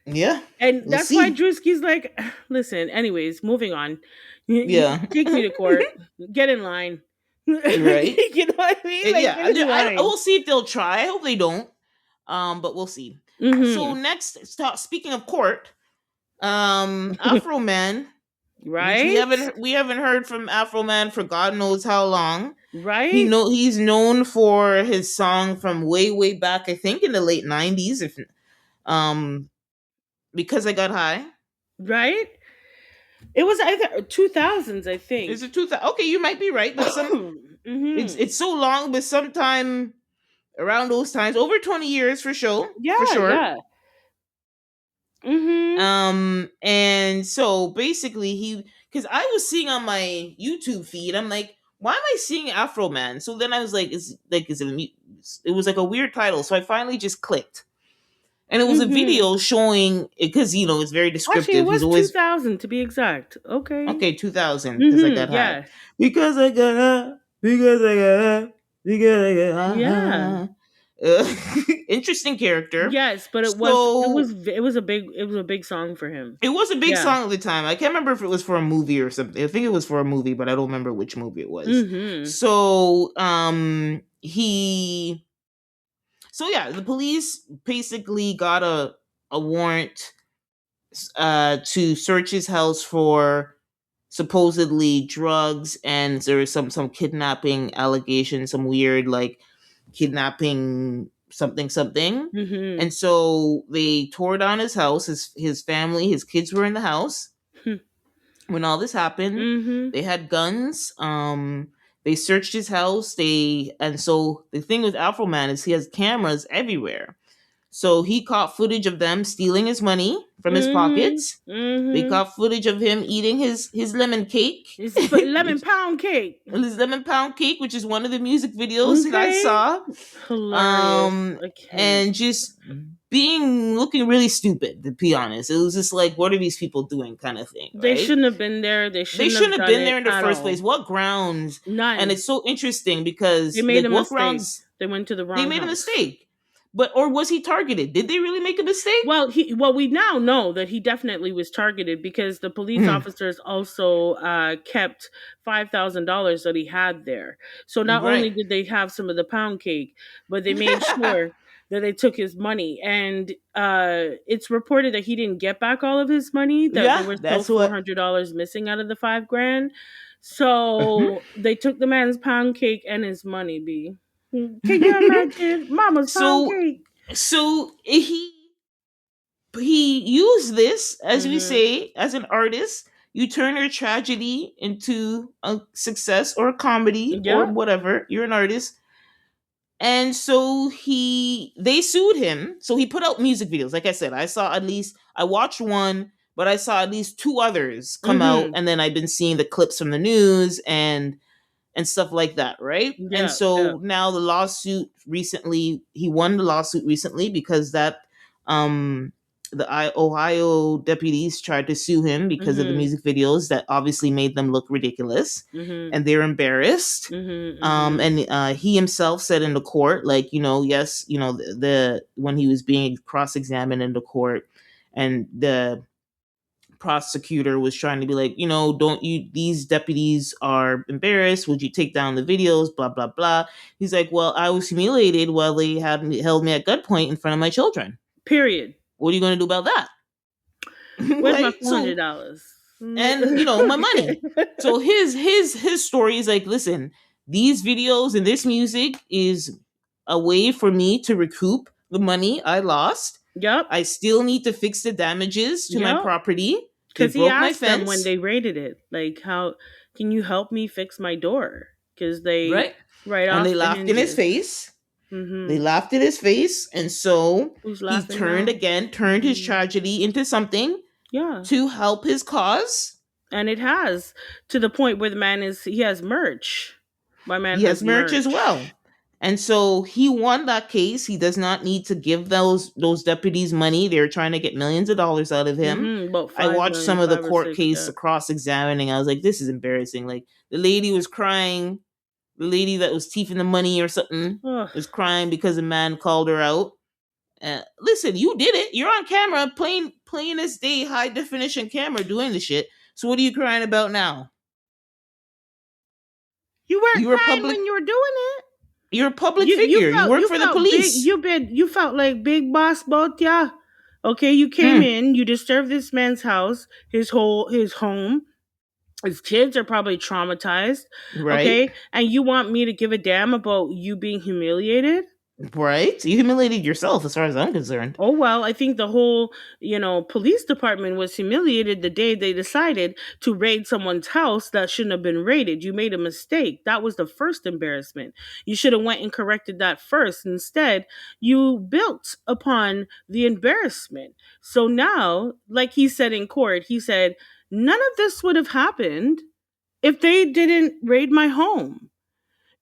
Yeah, and we'll that's why see. Drewski's like, listen, anyways, moving on. Yeah, Take me to court. Get in line. You know right. what I mean? Like, Yeah, get in I line. will see if they'll try. I hope they don't. But we'll see. So Mm-hmm. next, speaking of court, Afroman, which Right? we haven't heard from Afroman for God knows how long. Right? He's known for his song from way back, I think in the late '90s. If um, because I got high. Right? It was either 2000s, I Is think. it 2000? Okay, you might be right, but Mm-hmm. it's so long, but sometime around those times, over 20 years for sure, for Yeah, sure. yeah. Mm-hmm. And so basically because I was seeing on my YouTube feed, I'm like, why am I seeing Afro Man? So then I was like, it was like a weird title. So I finally just clicked. And it was a Mm-hmm. video showing because it's very Actually, it descriptive. He's was always 2000 to be exact. Okay. okay, 2000, because I Mm-hmm. got high. Yeah. Because I got high, because I got high, because I got Yeah. high. Interesting character. Yes, but it was it So was it was a big it was a big song for him. it was a big Yeah. song at the time. I can't remember if it was for a movie or something. I think it was for a movie, but I don't remember which movie it was. Mhm. So he so yeah, the police basically got a warrant to search his house for supposedly drugs, and there was some kidnapping allegations, some weird like kidnapping something something. Mhm. And so they tore down his house. His family, his kids were in the house when all this happened. Mhm. They had guns. They searched his house. And so the thing with Afroman is he has cameras everywhere. So he caught footage of them stealing his money from his Mhm. pockets. They Mhm. caught footage of him eating his lemon cake, It's lemon which pound cake. his lemon pound cake, which is one of the music videos that I Okay. saw. Hilarious. I can't. And just being looking really stupid, to be honest. It was just like, what are these people doing, kind of thing, They right? shouldn't have been there. They They shouldn't have shouldn't have done been it there in the at first place. all. What grounds? And None. it's so interesting They because made like a what mistake. grounds They went to the they wrong made a house. mistake. But or was he targeted? Did they really make a mistake? Well, we now know that he definitely was targeted because the police Hmm. officers also kept $5,000 that he had there. So not only Right. did they have some of the pound cake, but they made sure that they took his money. And it's reported that he didn't get back all of his money; that there Yeah, was still that's what. $400 missing out of the 5 grand. So they took the man's pound cake and his money. B. Can you imagine, Mama's pound so cake? so he used this, as we Hmm. say, as an artist. You turn your tragedy into a success or a comedy or Yep. whatever. You're an artist. And so they sued him. So he put out music videos. Like I said, I watched one, but I saw at least two others come out, Mhm. and then I've been seeing the clips from the news and stuff like that, right? And Yeah, yeah. so now the lawsuit recently, he won the lawsuit recently because that um Ohio deputies tried to sue him because of the Mhm. music videos that obviously made them look ridiculous, Mhm. and they're embarrassed. Mhm. Mhm. And he himself said in the court, like, yes, the when he was being cross-examined in the court, and the prosecutor was trying to be like, don't you, these deputies are embarrassed, would you take down the videos, blah blah blah. He's like, well, I was humiliated while they held me at gunpoint in front of my children. Period. What are you going to do about that? Where's my Right? four hundred So, dollars? and my money. So his story is like, listen, these videos and this music is a way for me to recoup the money I lost. Yep. I still need to fix the damages to my Yep. property. They Because he broke my asked them when fence, they raided it, like, how can you help me fix my door? Because they right? right And they off the laughed in his hinges. face. They Mm-hmm. laughed in his face. And so Who's he laughing now? turned his Mm-hmm. tragedy into something Yeah. to help his cause. And it has, to the point where the man is, he has merch. My man He has has merch as merch. well. And so he won that case. He does not need to give those deputies money. They're trying to get millions of dollars out of him. Mm-hmm. About I five watched million, some of the five or court six. case Yeah. cross examining. I was like, this is embarrassing. Like, the lady was crying. The lady that was thieving the money or something Ugh. was crying because a man called her out. Listen, you did it. You're on camera, plain as day, high definition camera, doing the shit. So what are you crying about now? You weren't You're a crying public when you were doing it. you're a public You figure. You felt work for the big. police. You felt like big boss boat. Yeah. Okay. You came Hmm. in. You disturbed this man's house, his home. His kids are probably traumatized. Right? Okay, and you want me to give a damn about you being humiliated? Right? You humiliated yourself as far as I'm concerned. Oh well, I think the whole, police department was humiliated the day they decided to raid someone's house that shouldn't have been raided. You made a mistake. That was the first embarrassment. You should have went and corrected that first. Instead, you built upon the embarrassment. So now, like he said in court, he said, none of this would have happened if they didn't raid my home.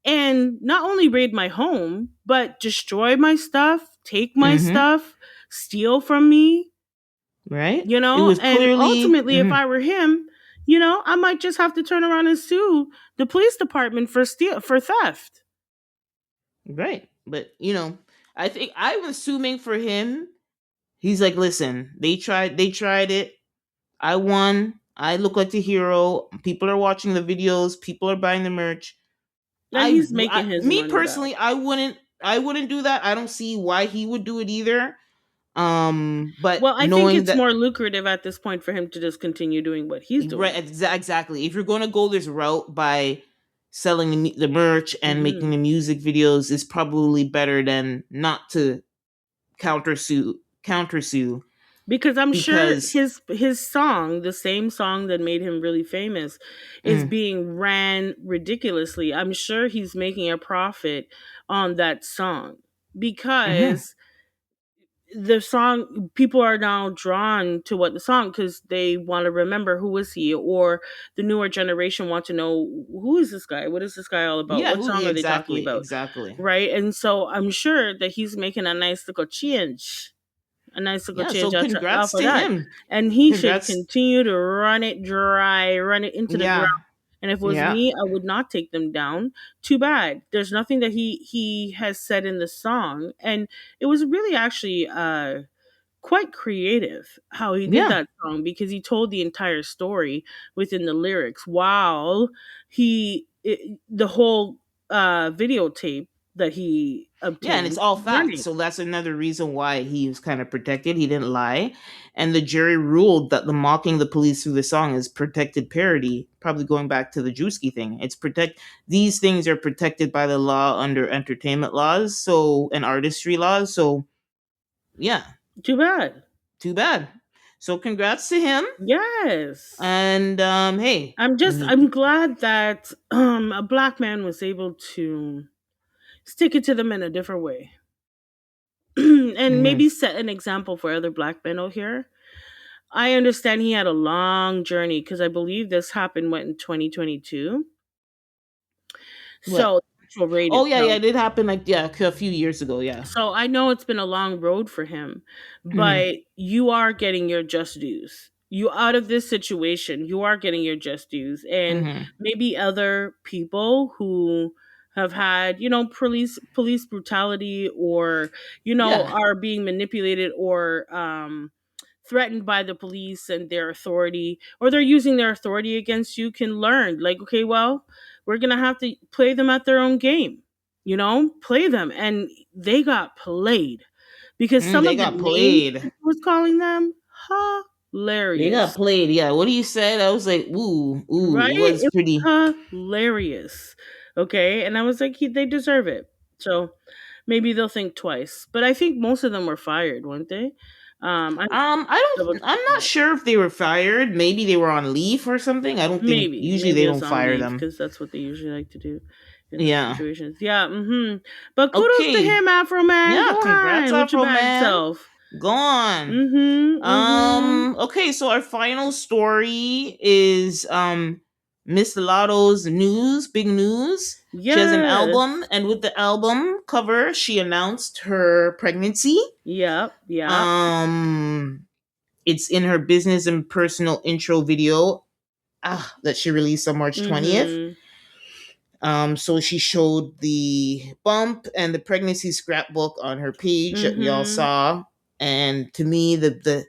And not only raid my home, but destroy my stuff, take my Mm-hmm. stuff, steal from me, Right? It was and clearly ultimately, if I were him, I might just have to turn around and sue the police department for theft. right. But I think I'm assuming for him, he's like, listen, they tried it. I won. I look like the hero. People are watching the videos. People are buying the merch. And he's making his Me money back. personally, I wouldn't do that. I don't see why he would do it either. But Well, I think knowing it's that, more lucrative at this point for him to just continue doing what he's right, doing. exactly. If you're going to go this route by selling the merch and making Hmm. the music videos, is probably better than not to countersue Because I'm sure because his song, the same song that made him really famous, is mm, being ran ridiculously. I'm sure he's making a profit on that song mhm. because the song, people are now drawn to what the song, because they want to remember who is he, or the newer generation want to know, who is this guy, what is this guy all about, Yeah, what who song are they talking exactly, about, exactly. right? And so I'm sure that he's making a nice little change, a nice little Yeah, change so off congrats of to that. him. And he should Congrats. continue to run it dry, run it into the ground. Yeah. And if it was Yeah. me, I would not take them down. Too bad. There's nothing that he has said in the song. And it was really actually quite creative how he did Yeah. that song, because he told the entire story within the lyrics, while the whole videotape that he Yeah, and obtained it's all was facts. running. So that's another reason why he was kind of protected. He didn't lie. And the jury ruled that the mocking the police through the song is protected parody, probably going back to the Druski thing. These things are protected by the law under entertainment laws, so and artistry laws. So yeah, Too bad. too bad. So congrats to him. Yes. And hey, I'm glad that a black man was able to stick it to them in a different way. And mhm, maybe set an example for other black men out here. I understand he had a long journey because I believe this happened what in 2022. What? So actual rate Oh yeah, yeah, itself. it did happen like yeah a few years ago. Yeah. So I know it's been a long road for him, Hmm. but you are getting your just dues. You out of this situation, you are getting your just dues. And Hmm. maybe other people who have had, police brutality, or, Yeah. are being manipulated, or threatened by the police and their authority, or they're using their authority against you, can learn, like, okay, well, we're gonna have to play them at their own game, play them. And they got played, because some They of the got names played. he was calling them, They got hilarious. played. Yeah. What do you said? I was like, ooh, ooh. Right, It was it pretty. was hilarious. Okay, and I was like, they deserve it. So maybe they'll think twice, but I think most of them were fired, weren't they? I I double don't. I'm check not that. sure if they were fired. Maybe they were on leave or something. I don't think. Usually Maybe they it was don't on fire leave, them. because that's what they usually like to do in those Yeah. situations. Yeah. But kudos to Okay. him, Afro Man. Yeah. Go Congrats, on with your Afro bad Man. self. Go on. Mm-hmm. Okay, so our final story is Miss Lotto's news, big news. She has an album, Yes. and with the album cover, she announced her pregnancy. Yep. Yep. Um it's in her business and personal intro video that she released on March 20th. Mm-hmm. So she showed the bump and the pregnancy scrapbook on her page that we all Mm-hmm. saw. And to me, the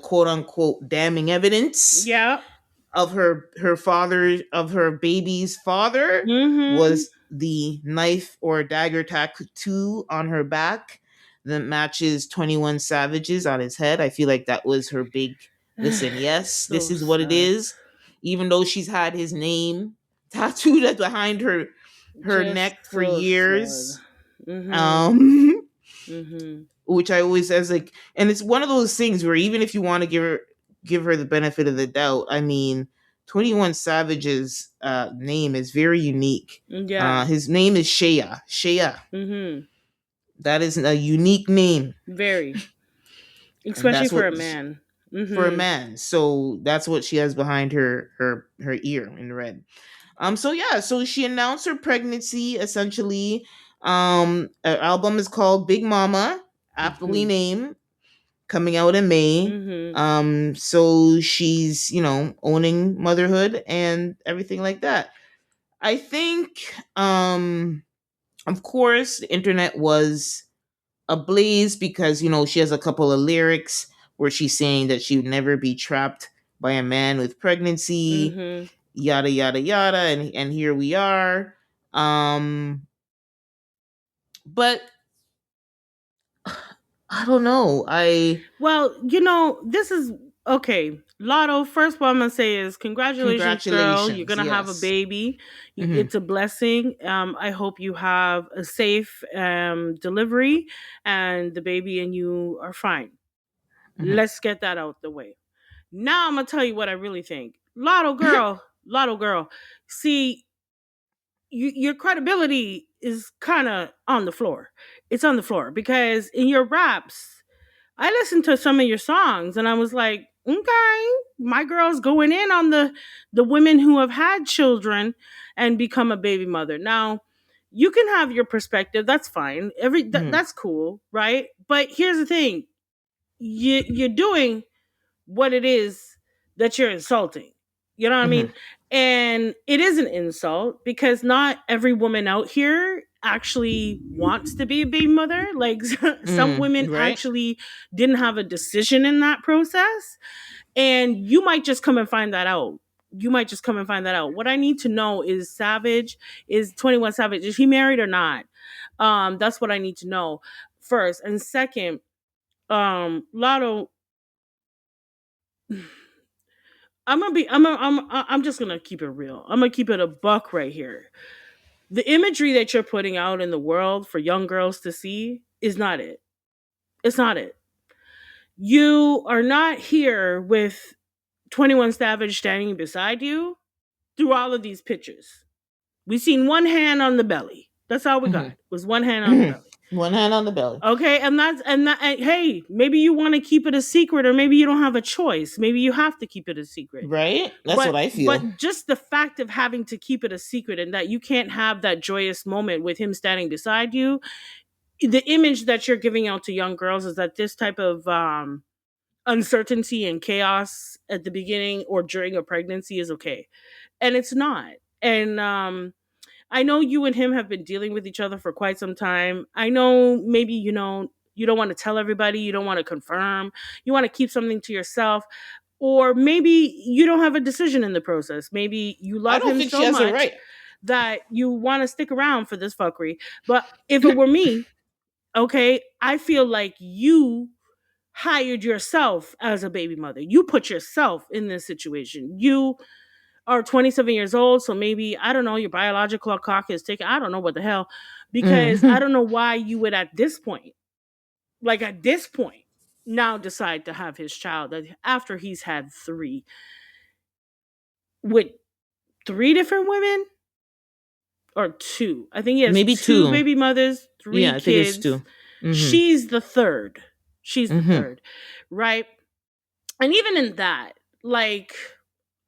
quote unquote damning evidence Yep. of her father of her baby's father Mm-hmm. was the knife or dagger tattoo on her back that matches 21 Savages on his head. I feel like that was her big listen, yes, this So is what it sad. is. Even though she's had his name tattooed behind her Just neck for so sad. years. Mm-hmm. Um Mm-hmm. which I always as like, and it's one of those things where even if you want to give her the benefit of the doubt, I mean, 21 Savage's name is very unique. Yeah. His name is Shea. Shea. Mm-hmm. That is a unique name, Very. and Especially that's for what a man. for a Mm-hmm. man. So that's what she has behind her ear in red. So yeah, so she announced her pregnancy essentially. Her album is called Big Mama, aptly Mm-hmm. named, coming out in May. Mm-hmm. So she's, owning motherhood and everything like that. I think, of course, the internet was ablaze because, she has a couple of lyrics where she's saying that she would never be trapped by a man with pregnancy, Mm-hmm. yada, yada, yada. And here we are. But I don't know. Well, this is okay. Lotto, first what I'm gonna say is congratulations, girl. You're Congratulations. gonna have a Yes. baby. Hmm. It's a blessing. I hope you have a safe delivery, and the baby and you are fine. Hmm. Let's get that out the way. Now I'm gonna tell you what I really think. Lotto girl. See, your credibility is kind of on the floor. It's on the floor because in your raps, I listened to some of your songs and I was like, okay, my girl's going in on the women who have had children and become a baby mother. Now, you can have your perspective. That's fine. Hmm. That's cool, right? But here's the thing: you're doing what it is that you're insulting. You know what I Hmm. mean? And it is an insult because not every woman out here actually wants to be a baby mother. Like some women Right. actually didn't have a decision in that process. And you might just come and find that out. You might just come and find that out. What I need to know is 21 Savage, is he married or not? That's what I need to know first. And second, Lotto, I'm just gonna keep it real. I'm gonna keep it a buck right here. The imagery that you're putting out in the world for young girls to see is not it. It's not it. You are not here with 21 Savage standing beside you through all of these pictures. We seen one hand on the belly. That's all we Hmm. got. Was one hand on the Hmm. belly. One hand on the belly. Okay, and hey, maybe you want to keep it a secret, or maybe you don't have a choice. Maybe you have to keep it a secret. Right? That's But what I feel. but just the fact of having to keep it a secret and that you can't have that joyous moment with him standing beside you, the image that you're giving out to young girls is that this type of uncertainty and chaos at the beginning or during a pregnancy is okay, and it's not. And I know you and him have been dealing with each other for quite some time. I know maybe you don't want to tell everybody, you don't want to confirm, you want to keep something to yourself, or maybe you don't have a decision in the process. Maybe you I love don't him think she so has a much right. that you want to stick around for this fuckery. But if it were me, okay, I feel like you hired yourself as a baby mother. You put yourself in this situation. You are 27 years old, so maybe, I don't know, your biological clock is taken. I don't know what the hell, because I Mm. don't know why you would at this point, like at this point, now decide to have his child after he's had three with three different women, or two. I think he has Maybe two two. baby mothers, Yeah, three I think it's kids. two. Mm-hmm. She's the third. She's the Mm-hmm. third, right? And even in that, like,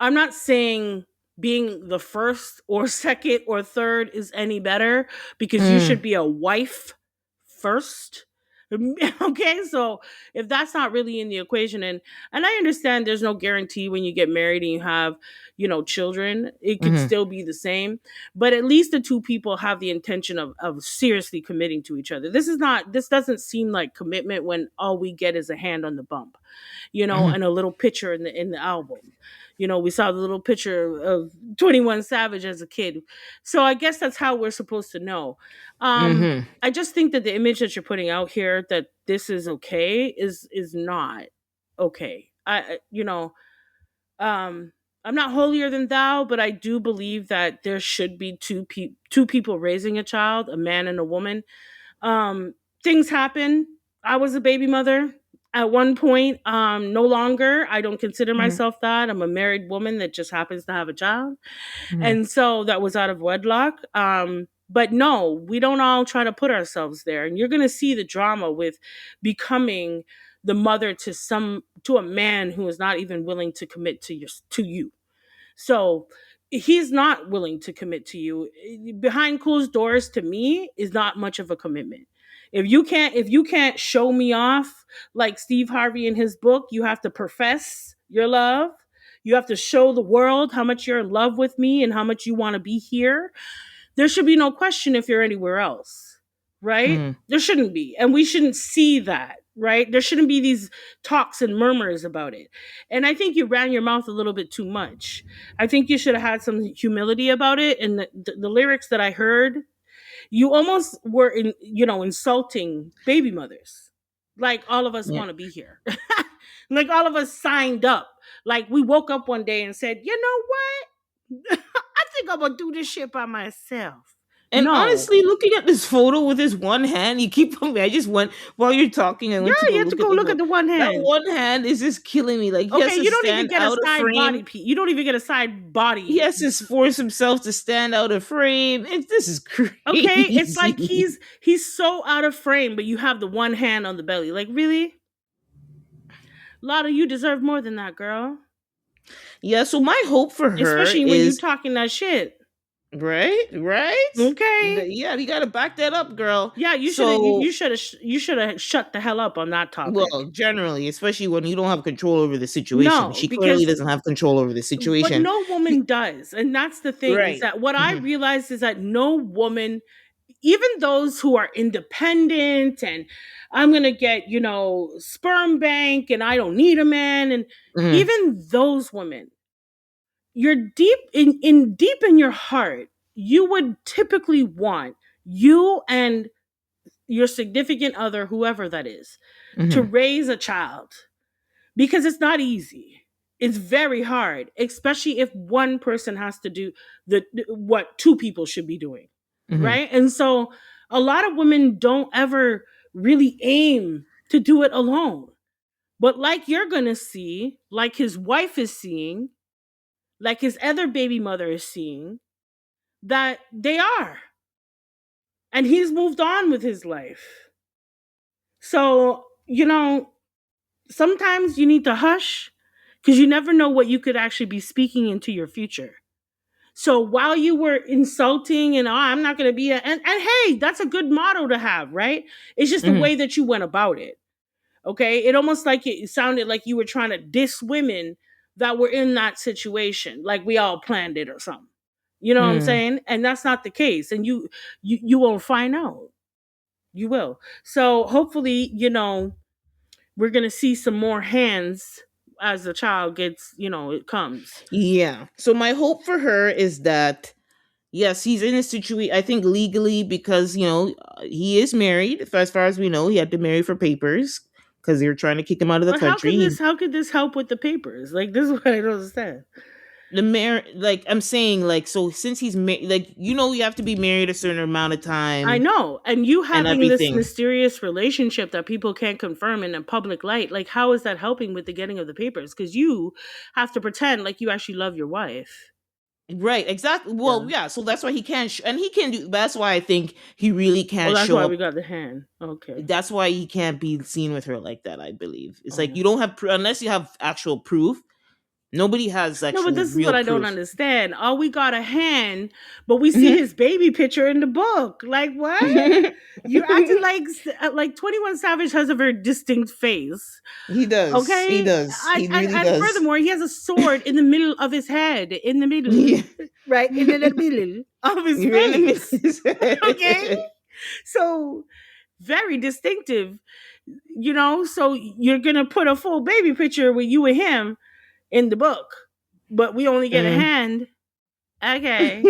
I'm not saying being the first or second or third is any better, because you should Mm. be a wife first. Okay, so if that's not really in the equation, and I understand there's no guarantee when you get married and you have, children, it could Mm-hmm. still be the same, but at least the two people have the intention of seriously committing to each other. This doesn't seem like commitment when all we get is a hand on the bump, Mm-hmm. and a little picture in the album. We saw the little picture of 21 Savage as a kid. So I guess that's how we're supposed to know. Mm-hmm. I just think that the image that you're putting out here, that this is okay, is not okay. Um I'm not holier than thou, but I do believe that there should be two people raising a child, a man and a woman. um, Things happen. I was a baby mother at one point. No longer. I don't consider Mm-hmm. myself that. I'm a married woman that just happens to have a child. Mm-hmm. And so that was out of wedlock. But no, we don't all try to put ourselves there. And you're gonna see the drama with becoming the mother to a man who is not even willing to commit to you. So he's not willing to commit to you. Behind closed doors, to me, is not much of a commitment. If you can't show me off like Steve Harvey in his book, you have to profess your love. You have to show the world how much you're in love with me and how much you want to be here. There should be no question if you're anywhere else, right? Mm-hmm. There shouldn't be. And we shouldn't see that, right? There shouldn't be these talks and murmurs about it. And I think you ran your mouth a little bit too much. I think you should have had some humility about it. And the lyrics that I heard, you almost were insulting baby mothers. Like all of us Yeah. want to be here. Like all of us signed up. Like we woke up one day and said, you know what? I think I'm gonna do this shit by myself. And No. honestly, looking at this photo with his one hand, you keep on me. I just went while you're talking. I Yeah, went to go you have to look at go the look at photo. the one That hand. one hand is just killing me. Like he has Okay, to you don't even stand get a out of side body frame. piece. You don't even get a side He body. has to force himself to stand out of frame. This is Okay, it's like crazy. he's so out of frame, but you have the one hand on the belly. Like really, Lotto, you deserve more than that, girl. Yeah. So my hope for her Especially when you is talking that shit. right, right. Okay. Yeah, you got to back that up, girl. Yeah, you should have. So, You should have shut the hell up on that topic. well, generally, especially when you don't have control over the situation, No, she clearly because doesn't have control over the but situation. no woman does, and that's the thing. Is Right. that what I Hmm. realized is that no woman, even those who are independent and I'm gonna get sperm bank and I don't need a man, and Hmm. even those women, you're deep in your heart, you would typically want you and your significant other, whoever that is, to Hmm. raise a child, because it's not easy. It's very hard, especially if one person has to do what two people should be doing, Hmm. right? And so a lot of women don't ever really aim to do it alone. But like you're going to see, like his wife is seeing, like his other baby mother is seeing, that they are. and he's moved on with his life. So, sometimes you need to hush because you never know what you could actually be speaking into your future. So while you were insulting and, I'm not going to be and hey, that's a good motto to have, right? It's just the Hmm. way that you went about it. Okay. It almost like it sounded like you were trying to diss women that were in that situation, like we all planned it or something. You know what I'm Hmm. saying? And that's not the case. And you won't find out. You will. So hopefully, we're gonna see some more hands as the child gets, it comes. Yeah. So my hope for her is that yes, he's in a situation. I think legally because he is married. As far as we know, he had to marry for papers because they were trying to kick him out of the But how country. could this how could this help with the papers? Like, this is what I don't understand. The mayor, like I'm saying, like so since he's like you have to be married a certain amount of I time know. And you and having this everything. mysterious relationship that people can't confirm in a public light, like how is that helping with the getting of the papers? Because you have to pretend like you actually love your wife. Right, exactly. Well, Yeah. yeah, so that's why he can't and he can do that's why I think he really Oh, can't that's show why we up. got the hand. Okay. That's why he can't be seen with her like that, I believe. It's like Oh. you don't have unless you have actual proof. Nobody has No, but actual this is what real I don't proof. understand. Oh, we got a hand, but we see his baby picture in the book. Like what? You're acting like 21 Savage has a very distinct face. He does. He Okay? does. He really And does. furthermore, he has a sword in the middle of his head, in the middle, Yeah. right? In the middle of his You're in face. Okay? the So very distinctive, so you're gonna put a full baby picture with you and him in the book, but we only get a Mm. hand. Okay.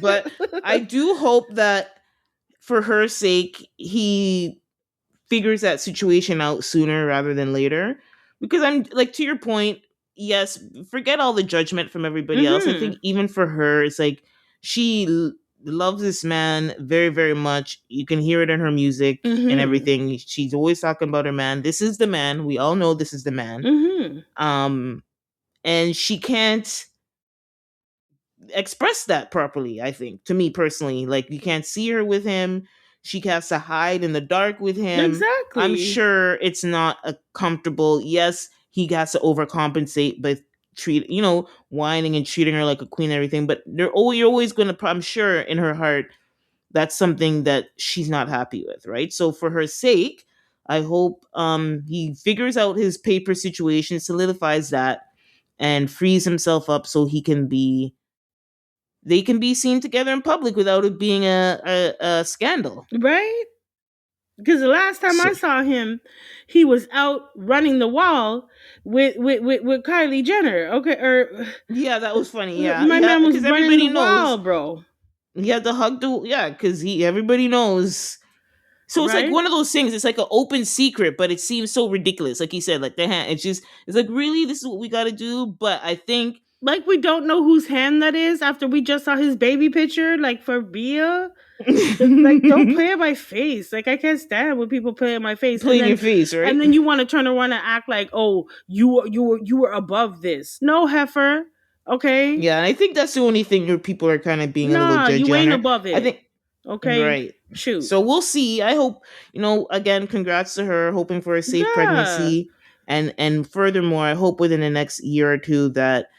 But I do hope that for her sake, he figures that situation out sooner rather than later. Because I'm like, to your point, yes, forget all the judgment from everybody else. I think Mhm. even for her, it's like she loves this man very, very much. You can hear it in her music and Mhm. everything. She's always talking about her man. This is the man. We all know this is the man. Mhm. Um, and she can't express that properly, I think, to me personally. Like you can't see her with him. She has to hide in the dark with him. I'm Exactly. sure it's not a comfortable. Yes, he has to overcompensate by whining and treating her like a queen and everything, but you're always going to, I'm sure in her heart, that's something that she's not happy with, right? So for her sake, I hope he figures out his paper situation, solidifies that, and frees himself up so they can be seen together in public without it being a scandal. Right? Because the last time So I saw him, he was out running the wall with Kylie Jenner. Okay, or yeah, that was funny. Yeah, my yeah, man was because running the everybody wall, knows bro. he had to hug the yeah, because he everybody knows. So it's like Right? one of those things. It's like an open secret, but it seems so ridiculous. Like he said, like the hand. It's like really this is what we got to do. But I think Like we don't know whose hand that is after we just saw his baby picture. Like for real. Like don't play in my face. Like I can't stand when people play in my face, play in your face, right? and then you want to turn around and act like, oh, you were above this. No, heifer. Okay, Yeah, and I think that's the only thing where people are kind of being a little nah, you judgy on ain't her. above I it. think Okay, right. shoot. So we'll see. I hope, again, congrats to her, hoping for a safe Yeah. pregnancy. And furthermore, I hope within the next year or two that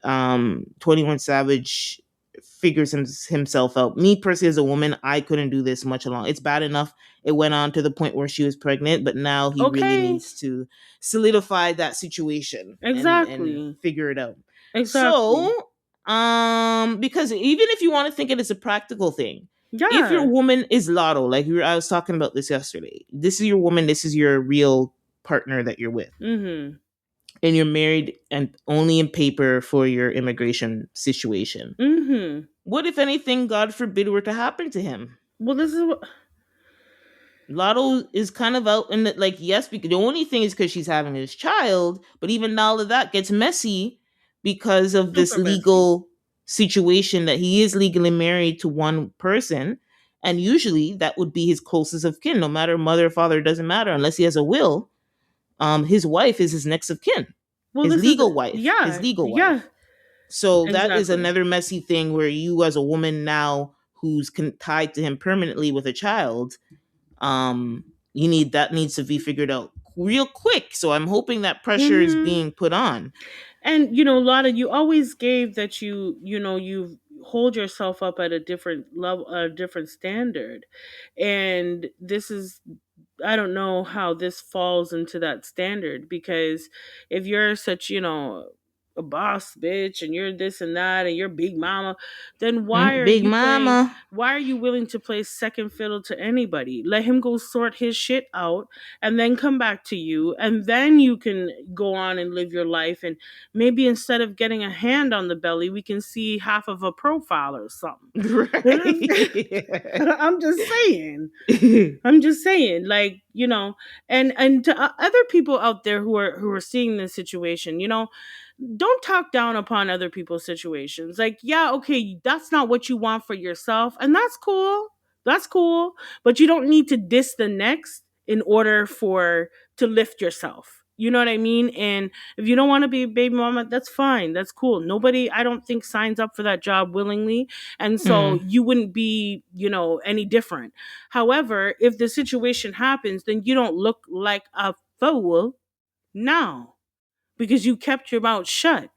21 Savage figures himself out. Me personally as a woman, I couldn't do this much alone. It's bad enough it went on to the point where she was pregnant, but now he really Okay. needs to solidify that situation and Exactly. figure it out. Exactly. So, because even if you want to think it as a practical thing, if your Yeah. woman is Lotto, like I was talking about this yesterday, this is your woman, this is your real partner that you're with, Mhm. and you're married and only in paper for your immigration situation. Mhm. What if anything, God forbid, were to happen to him? Well, this is what Lotto is kind of out in the, like, yes, because the only thing is because she's having his child, but even all of that gets messy because of this super messy. legal situation that he is legally married to one person. And usually that would be his closest of kin, no matter mother or father, it doesn't matter unless he has a will. His wife is his next of kin, Well, this is his yeah, legal yeah, wife. So that is exactly. another messy thing where you as a woman now who's tied to him permanently with a child, you need that needs to be figured out real quick. So I'm hoping that pressure is Mm-hmm. being put on. And Lotta, you always gave that you hold yourself up at a different level, a different standard, and this is, I don't know how this falls into that standard, because if you're such, a boss bitch, and you're this and that, and you're big mama, then Big mama. why are you willing to play second fiddle to anybody? Let him go sort his shit out and then come back to you, and then you can go on and live your life, and maybe instead of getting a hand on the belly, we can see half of a profile or something. Right. I'm just saying. I'm just saying, like, and to other people out there who are seeing this situation, don't talk down upon other people's situations. Like, yeah, okay, that's not what you want for yourself, and that's cool. That's cool, but you don't need to diss the next in order for to lift yourself. You know what I mean? And if you don't want to be a baby mama, that's fine. That's cool. Nobody, I don't think, signs up for that job willingly. And so Mm, you wouldn't be, any different. However, if the situation happens, then you don't look like a fool now because you kept your mouth shut.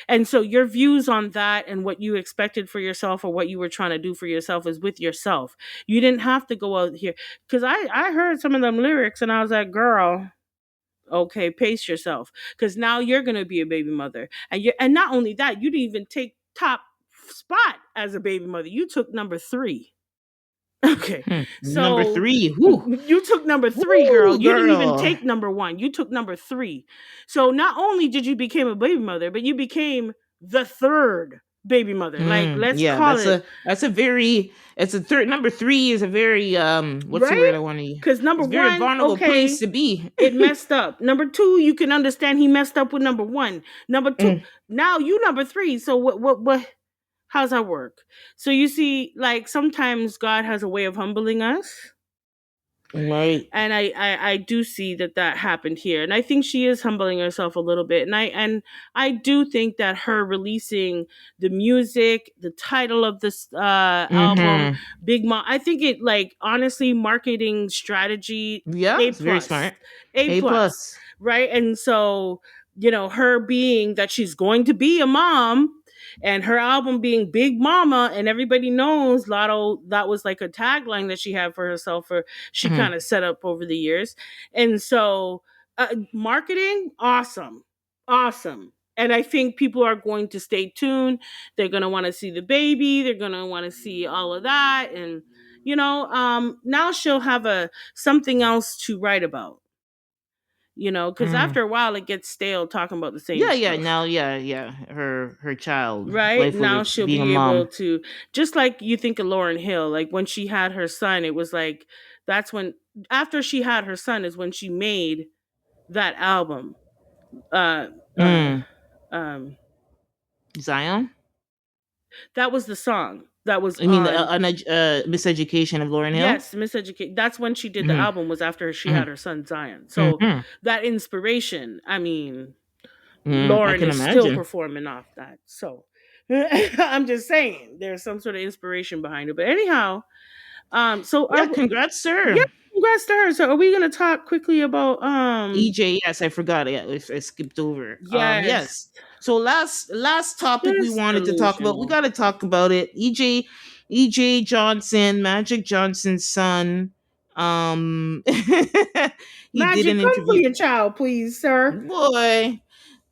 And so your views on that and what you expected for yourself or what you were trying to do for yourself is with yourself. You didn't have to go out here. Because I heard some of them lyrics and I was like, girl, okay, pace yourself. Because now you're going to be a baby mother. And not only that, you didn't even take top spot as a baby mother. You took number 3. Okay. Number So 3. Whoo. you took number 3, girl. Woo, You didn't even girl. take number 1. You took number 3. So not only did you become a baby mother, but you became the third baby mother. Like, let's Yeah, call it, that's a very it's a third number 3 is a very what's the right? word I want to use? Because number It's a very 1, vulnerable place okay, to be. it messed up. Number 2, you can understand he messed up with number 1. Number 2, Mm, now you number 3. So what how's that work? So you see, like, sometimes God has a way of humbling us, right. and I do see that happened here, and I think she is humbling herself a little bit, and I do think that her releasing the music, the title of this album, Mhm. Big Mom, I think it, like, honestly, marketing strategy, Yeah, a it's very plus, smart. a A plus, plus. right? And so, her being that she's going to be a mom, and her album being Big Mama, and everybody knows Lotto, that was like a tagline that she had for herself, for she Mhm. kind of set up over the years. And so, marketing, awesome, awesome. And I think people are going to stay tuned. They're going to want to see the baby. They're going to want to see all of that. And, now she'll have a something else to write about, because Mm. after a while it gets stale talking about the same Yeah, yeah, stuff. now yeah. Her child, Right life with now her she'll being a be able mom. to, just like you think of Lauren Hill, like when she had her son, it was like, that's when, after she had her son is when she made that album. uh uh Mm. um Zion? that was the song that was I mean the on. miseducation of Lauren Hill? Yes, Miseducate. That's when she did the Mhm. album, was after she Mhm. had her son Zion. So Mhm. that inspiration, I mean, I Lauren can is still imagine. performing off that. So I'm just saying there's some sort of inspiration behind it. But anyhow, so Yeah, congrats, yeah, sir. congrats to her. So are we gonna talk quickly about EJ, yes, I forgot. Yeah, I skipped over. yes, Yes. So last topic we just wanted to talk about. We delusional. got to talk about it. EJ Johnson, Magic Johnson's son. Um, he did Magic, an come for interview. your child, please, sir. Boy.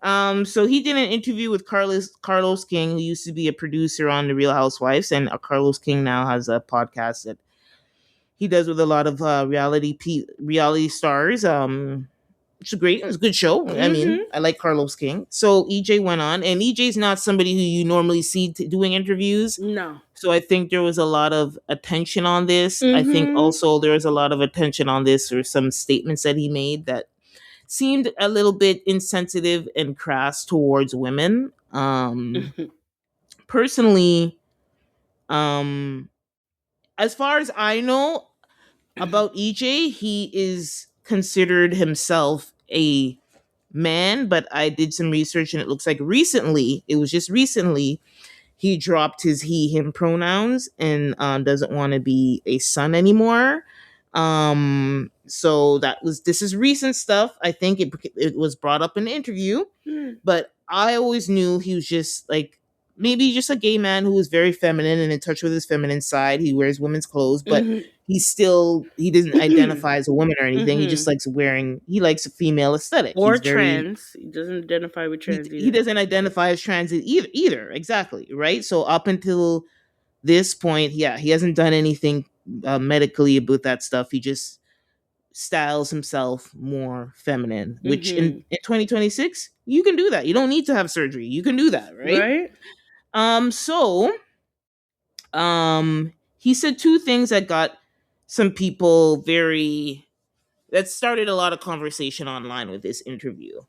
So he did an interview with Carlos King, who used to be a producer on The Real Housewives, and Carlos King now has a podcast that he does with a lot of reality stars. It's great. It was a good show. I mean, Mm-hmm. I like Carlos King. So EJ went on, and EJ's not somebody who you normally see doing interviews. No. So I think there was a lot of attention on this. I think Mm-hmm. also there was a lot of attention on this, or some statements that he made that seemed a little bit insensitive and crass towards women. Personally, um, as far as I know about EJ, he is considered himself a man, but I did some research and it looks like recently, it was just recently, he dropped his he him pronouns and doesn't want to be a son anymore. So this is recent stuff. I think it was brought up in an interview, Mm. but I always knew he was just like maybe just a gay man who was very feminine and in touch with his feminine side. He wears women's clothes, but Mhm. he doesn't identify as a woman or anything. He just Mhm. he likes a female aesthetic. Or trans. He doesn't identify with trans He either. doesn't identify as trans either. Exactly, right? So up until this point, yeah, he hasn't done anything medically about that stuff. He just styles himself more feminine, which Mhm. in 2026 you can do that. You don't need to have surgery. You can do that, right? Right? So he said two things that got some people very that started a lot of conversation online with this interview.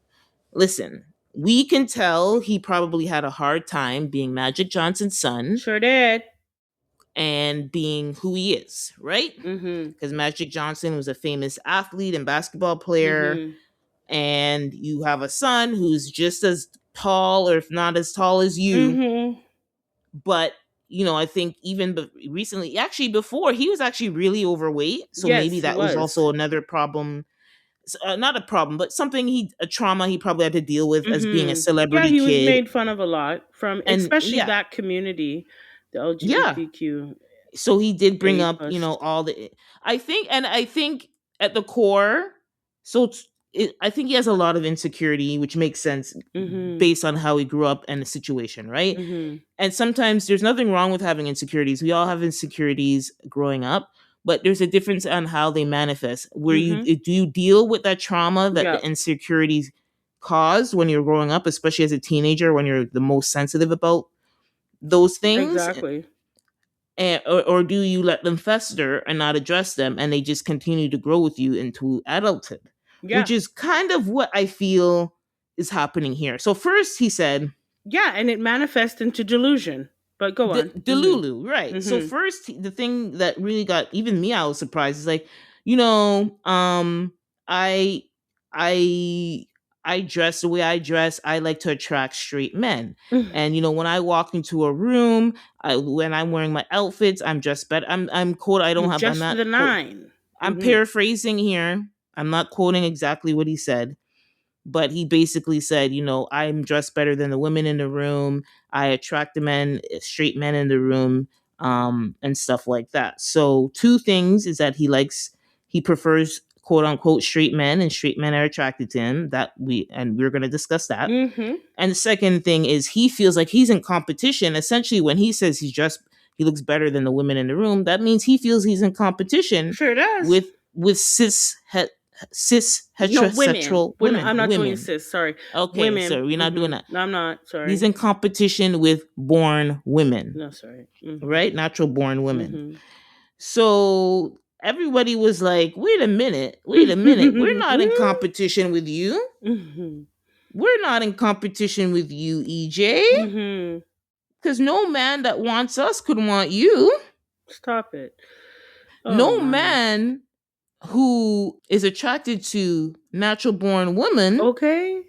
Listen, we can tell he probably had a hard time being Magic Johnson's son Sure did. and being who he is, right? Mhm. Because Magic Johnson was a famous athlete and basketball player, Mhm. and you have a son who's just as tall, or if not as tall as you. Mhm. But I think even recently, actually before, he was actually really overweight, so maybe Yes, he that was was. also another problem. Not a problem, but a trauma he probably had to deal with as being a Yeah, celebrity he was kid. made fun of a lot from And especially yeah, that community, the yeah, LGBTQ so he did bring A up plus. all the I think at the core, so I think he has a lot of insecurity, which makes sense Mhm. based on how he grew up and the situation, right? Mhm. And sometimes there's nothing wrong with having insecurities. We all have insecurities growing up, but there's a difference on how they manifest. Where Mhm. do you deal with that trauma that the Yeah, insecurities caused when you're growing up, especially as a teenager when you're the most sensitive about those things, exactly. or do you let them fester and not address them and they just continue to grow with you into adulthood, Yeah. which is kind of what I feel is happening here. So first he said Yeah, and it manifests into delusion. But go on. Mhm. Delulu, right? So Mhm. first, the thing that really got even me, I was surprised. Is like, I, I, I dress the way I dress. I like to attract straight men, and when I walk into a room, when I'm wearing my outfits, I'm dressed better. I'm quote. I don't have. I'm Just to not the quote. nine. I'm Mhm. paraphrasing here. I'm not quoting exactly what he said, but he basically said, I'm dressed better than the women in the room. I attract the men, straight men in the room, and stuff like that. So, two things is that he prefers quote unquote straight men, and straight men are attracted to him. We're going to discuss that. Mhm. And the second thing is he feels like he's in competition. Essentially, when he says he looks better than the women in the room, that means he feels he's in competition Sure does. with cis No, women. heterosexual We're not, I'm not doing women. cis. Sorry, Okay, women. so we're not doing that. No, I'm not. He's Sorry. in competition with born women, No, sorry. right? Natural born women. Mhm. So everybody was like, wait a minute. We're not in competition with you. Mhm. We're not in competition with you, EJ. Mhm. Because no man that wants us could want you. Stop it. Oh No my. man who is attracted to natural born women Okay.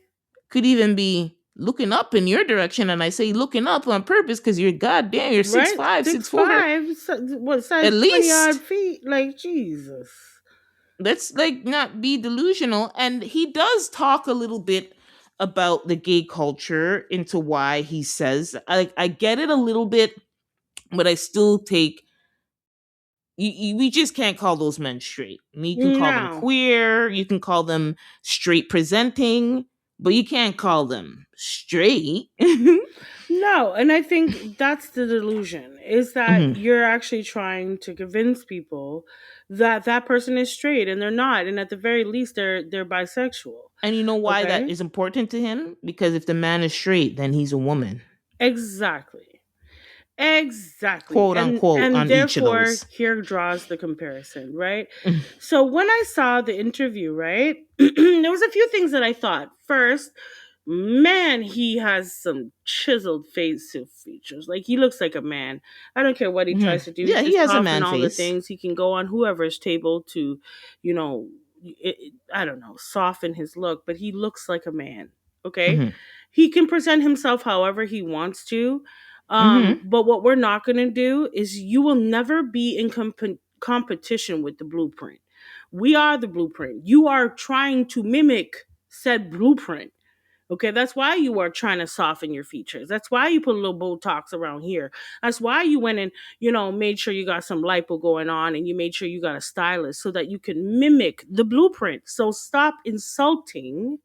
could even be looking up in your direction. And I say looking up on purpose because you're six Right? five, Six 6'4", five. What size? at 20 odd least. feet? Like Jesus. Let's like not be delusional. And he does talk a little bit about the gay culture into why he says, I get it a little bit, but I still take we just can't call those men straight. You can call them No. queer, you can call them straight presenting, but you can't call them straight. No, and I think that's the delusion is that Mhm. you're actually trying to convince people that that person is straight and they're not, and at the very least they're bisexual. And you know why that Okay? is important to him? Because if the man is straight, then he's a woman, Exactly. Exactly. quote And unquote, and on each of therefore those. here draws the comparison, right? So when I saw the interview, right? There was a few things that I thought. First, man, he has some chiseled facial features. Like he looks like a man. I don't care what he Mhm. tries to do. He Yeah, can he has a soften man all the face. things. He can go on whoever's table to, you know, I don't know, soften his look, but he looks like a man. Okay, Mhm. he can present himself however he wants to. Mm-hmm. But what we're not going to do is you will never be in competition with the blueprint. We are the blueprint. You are trying to mimic said blueprint. Okay, that's why you are trying to soften your features. That's why you put a little Botox around here. That's why you went and, made sure you got some lipo going on and you made sure you got a stylist so that you can mimic the blueprint. So stop insulting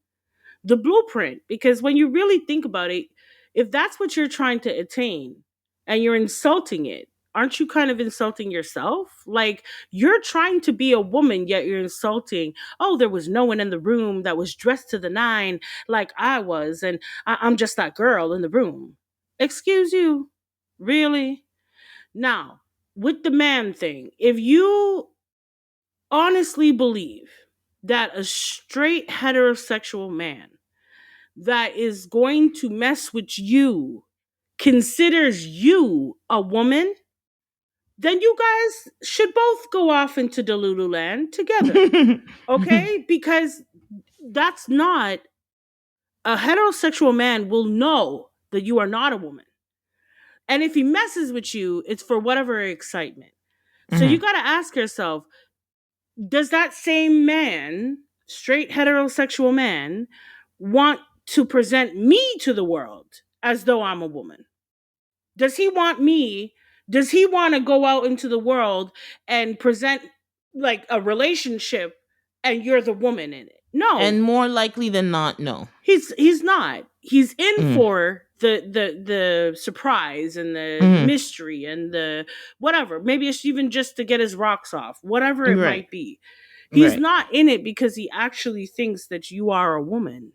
the blueprint, because when you really think about it, if that's what you're trying to attain and you're insulting it, aren't you kind of insulting yourself? Like, you're trying to be a woman, yet you're insulting, oh, there was no one in the room that was dressed to the nine like I was, and I'm just that girl in the room. Excuse you? Really? Now, with the man thing, if you honestly believe that a straight heterosexual man that is going to mess with you considers you a woman, then you guys should both go off into Delulu land together. Okay? Because that's not, a heterosexual man will know that you are not a woman. And if he messes with you, it's for whatever excitement. So you Mm-hmm. got to ask yourself, does that same man, straight heterosexual man, want to present me to the world as though I'm a woman? Does he want me? Does he want to go out into the world and present like a relationship and you're the woman in it? No, And more likely than not, no. he's not. He's in Mm. for the surprise and the Mm. mystery and the whatever. Maybe it's even just to get his rocks off, whatever it Right. might be. He's Right. not in it because he actually thinks that you are a woman.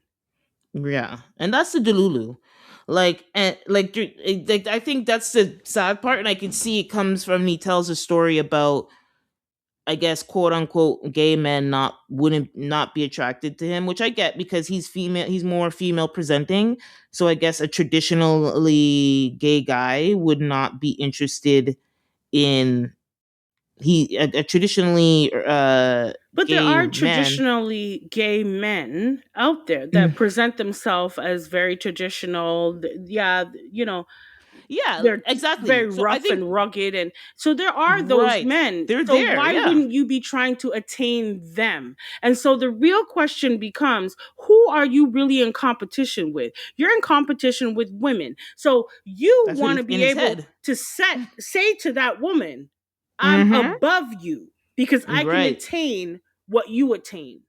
Yeah. And that's the Delulu. Like, and like I think that's the sad part, and I can see it comes from, he tells a story about, I guess, quote unquote, gay men wouldn't not be attracted to him, which I get because he's female, he's more female presenting. So I guess a traditionally gay guy would not be interested in, a traditionally But there gay are man. traditionally gay men out there that Mm. present themselves as very traditional. Yeah, Yeah, they're exactly. very So I rough think, and rugged, and so there are those right, men. they're So there. why Yeah, wouldn't you be trying to attain them? And so the real question becomes, who are you really in competition with? You're in competition with women, so you that's what want he's to in be his able head. to say to that woman, I'm Mm-hmm. above you because I can Right. attain what you attain.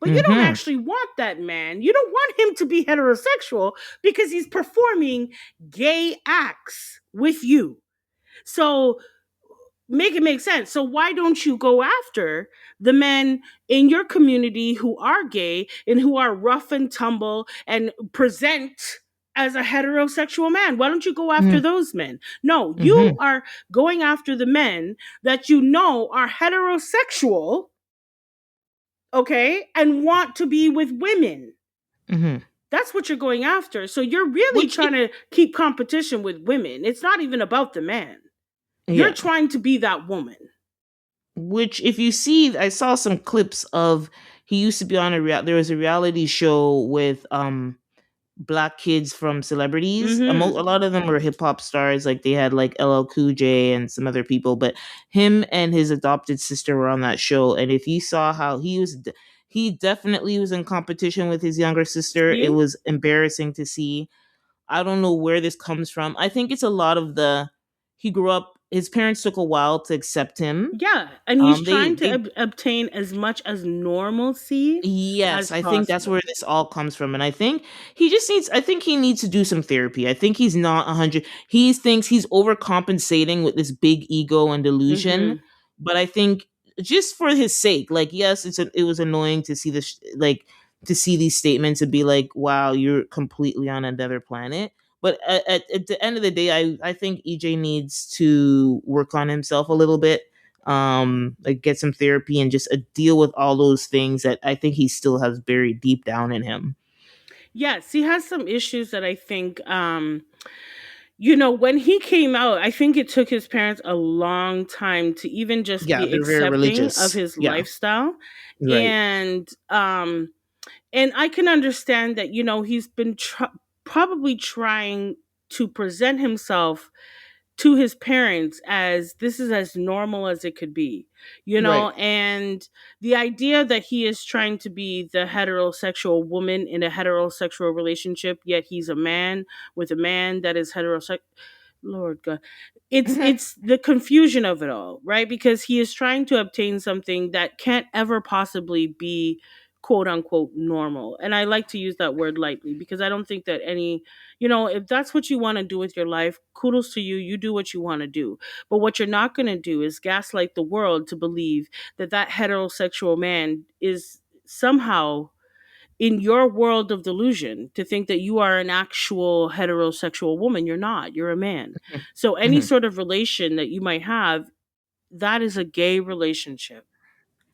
But you don't Mm-hmm. actually want that man. You don't want him to be heterosexual because he's performing gay acts with you. So make it make sense. So why don't you go after the men in your community who are gay and who are rough and tumble and present as a heterosexual man? Why don't you go after those men? No, you Mm-hmm. are going after the men that you know are heterosexual, okay, and want to be with women. Mm-hmm. That's what you're going after. So you're really Which trying it, to keep competition with women. It's not even about the man. You're yeah. trying to be that woman. Which, if you see, I saw some clips of, he used to be on there was a reality show with black kids from celebrities. A Mm-hmm. lot of them were hip hop stars. Like, they had like LL Cool J and some other people, but him and his adopted sister were on that show. And if you saw how he definitely was in competition with his younger sister. It See? was embarrassing to see. I don't know where this comes from. I think it's a lot of he grew up. His parents took a while to accept him. Yeah. And he's trying to They obtain as much as normalcy Yes, as I think that's possible. where this all comes from. And I think I think he needs to do some therapy. I think he's not 100. He thinks he's overcompensating with this big ego and delusion. Mm-hmm. But I think, just for his sake, like, yes, it was annoying to see this, like, to see these statements and be like, wow, you're completely on another planet. But at the end of the day, I think EJ needs to work on himself a little bit, like, get some therapy and just deal with all those things that I think he still has buried deep down in him. Yes, he has some issues that I think when he came out, I think it took his parents a long time to even just Yeah, be they're very accepting of religious. his Yeah, lifestyle. right. And I can understand that he's been probably trying to present himself to his parents as this is as normal as it could be, Right. and the idea that he is trying to be the heterosexual woman in a heterosexual relationship, yet he's a man with a man that is heterosexual. Lord God, it's the confusion of it all, right? Because he is trying to obtain something that can't ever possibly be quote unquote normal. And I like to use that word lightly because I don't think that any, if that's what you want to do with your life, kudos to you. You do what you want to do. But what you're not going to do is gaslight the world to believe that that heterosexual man is somehow in your world of delusion, to think that you are an actual heterosexual woman. You're not. You're a man. So any And sort of relation that you might have, that is a gay relationship.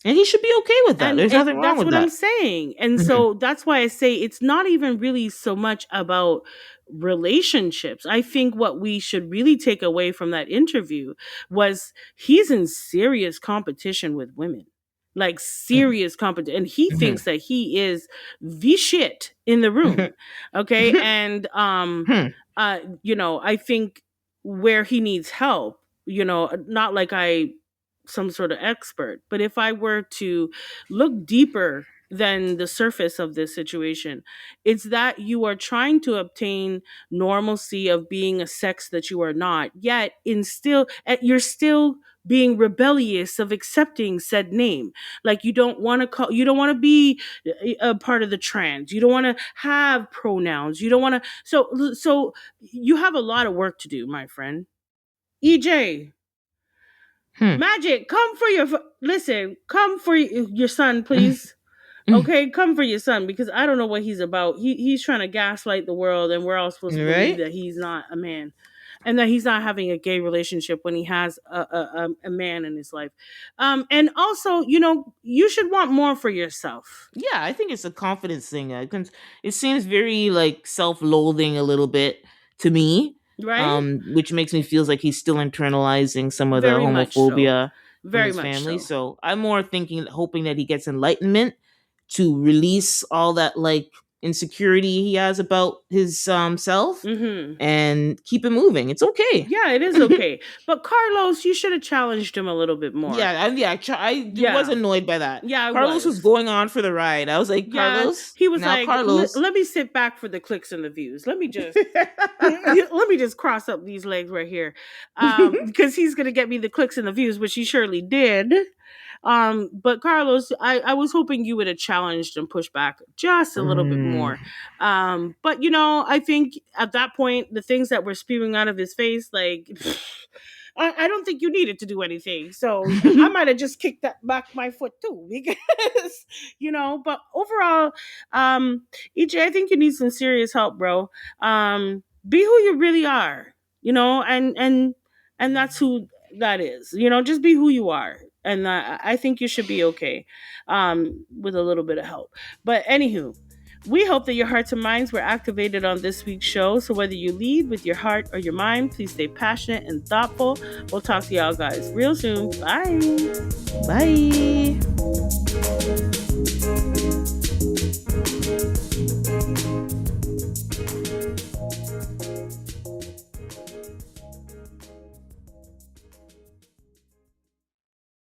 he should be okay with that. There's And nothing wrong that's with what I'm that. saying. And so that's why I say it's not even really so much about relationships. I think what we should really take away from that interview was he's in serious competition with women. Like serious competition. And he thinks that he is the shit in the room. Okay. And I think where he needs help, not like I some sort of expert, but if I were to look deeper than the surface of this situation, it's that you are trying to obtain normalcy of being a sex that you are not, yet you're still being rebellious of accepting said name. Like you don't want to be a part of the trans, you don't want to have pronouns, you don't want to, so you have a lot of work to do, my friend. EJ, Hmm. Magic, come for come for your son, please. Okay, come for your son because I don't know what he's about. He's trying to gaslight the world, and we're all supposed to believe Right? that he's not a man, and that he's not having a gay relationship when he has a man in his life. And also, you should want more for yourself, Yeah, I think it's a confidence thing. It seems very like self-loathing a little bit to me, right? which makes me feels like he's still internalizing some of the Very much so. homophobia from Very his much family. so. So I'm more thinking, hoping that he gets enlightenment to release all that like insecurity he has about his self Mm-hmm. and keep it moving. It's okay. Yeah, it is okay. But Carlos, you should have challenged him a little bit more. I was Yeah. annoyed by that. Yeah, I Carlos was was. going on for the ride. I was like, Yeah, Carlos, he was now like, Carlos. Let me sit back for the clicks and the views. Let me just cross up these legs right here, because he's gonna get me the clicks and the views, which he surely did. But Carlos, I was hoping you would have challenged and pushed back just a little bit Mm. more. But I think at that point, the things that were spewing out of his face, like, I don't think you needed to do anything. So I might have just kicked that back my foot too, because But overall, EJ, I think you need some serious help, bro. Be who you really are, and that's who that is. Just be who you are, and I think you should be okay, with a little bit of help. But anywho, we hope that your hearts and minds were activated on this week's show. So whether you lead with your heart or your mind, please stay passionate and thoughtful. We'll talk to y'all guys real soon. Bye. Bye.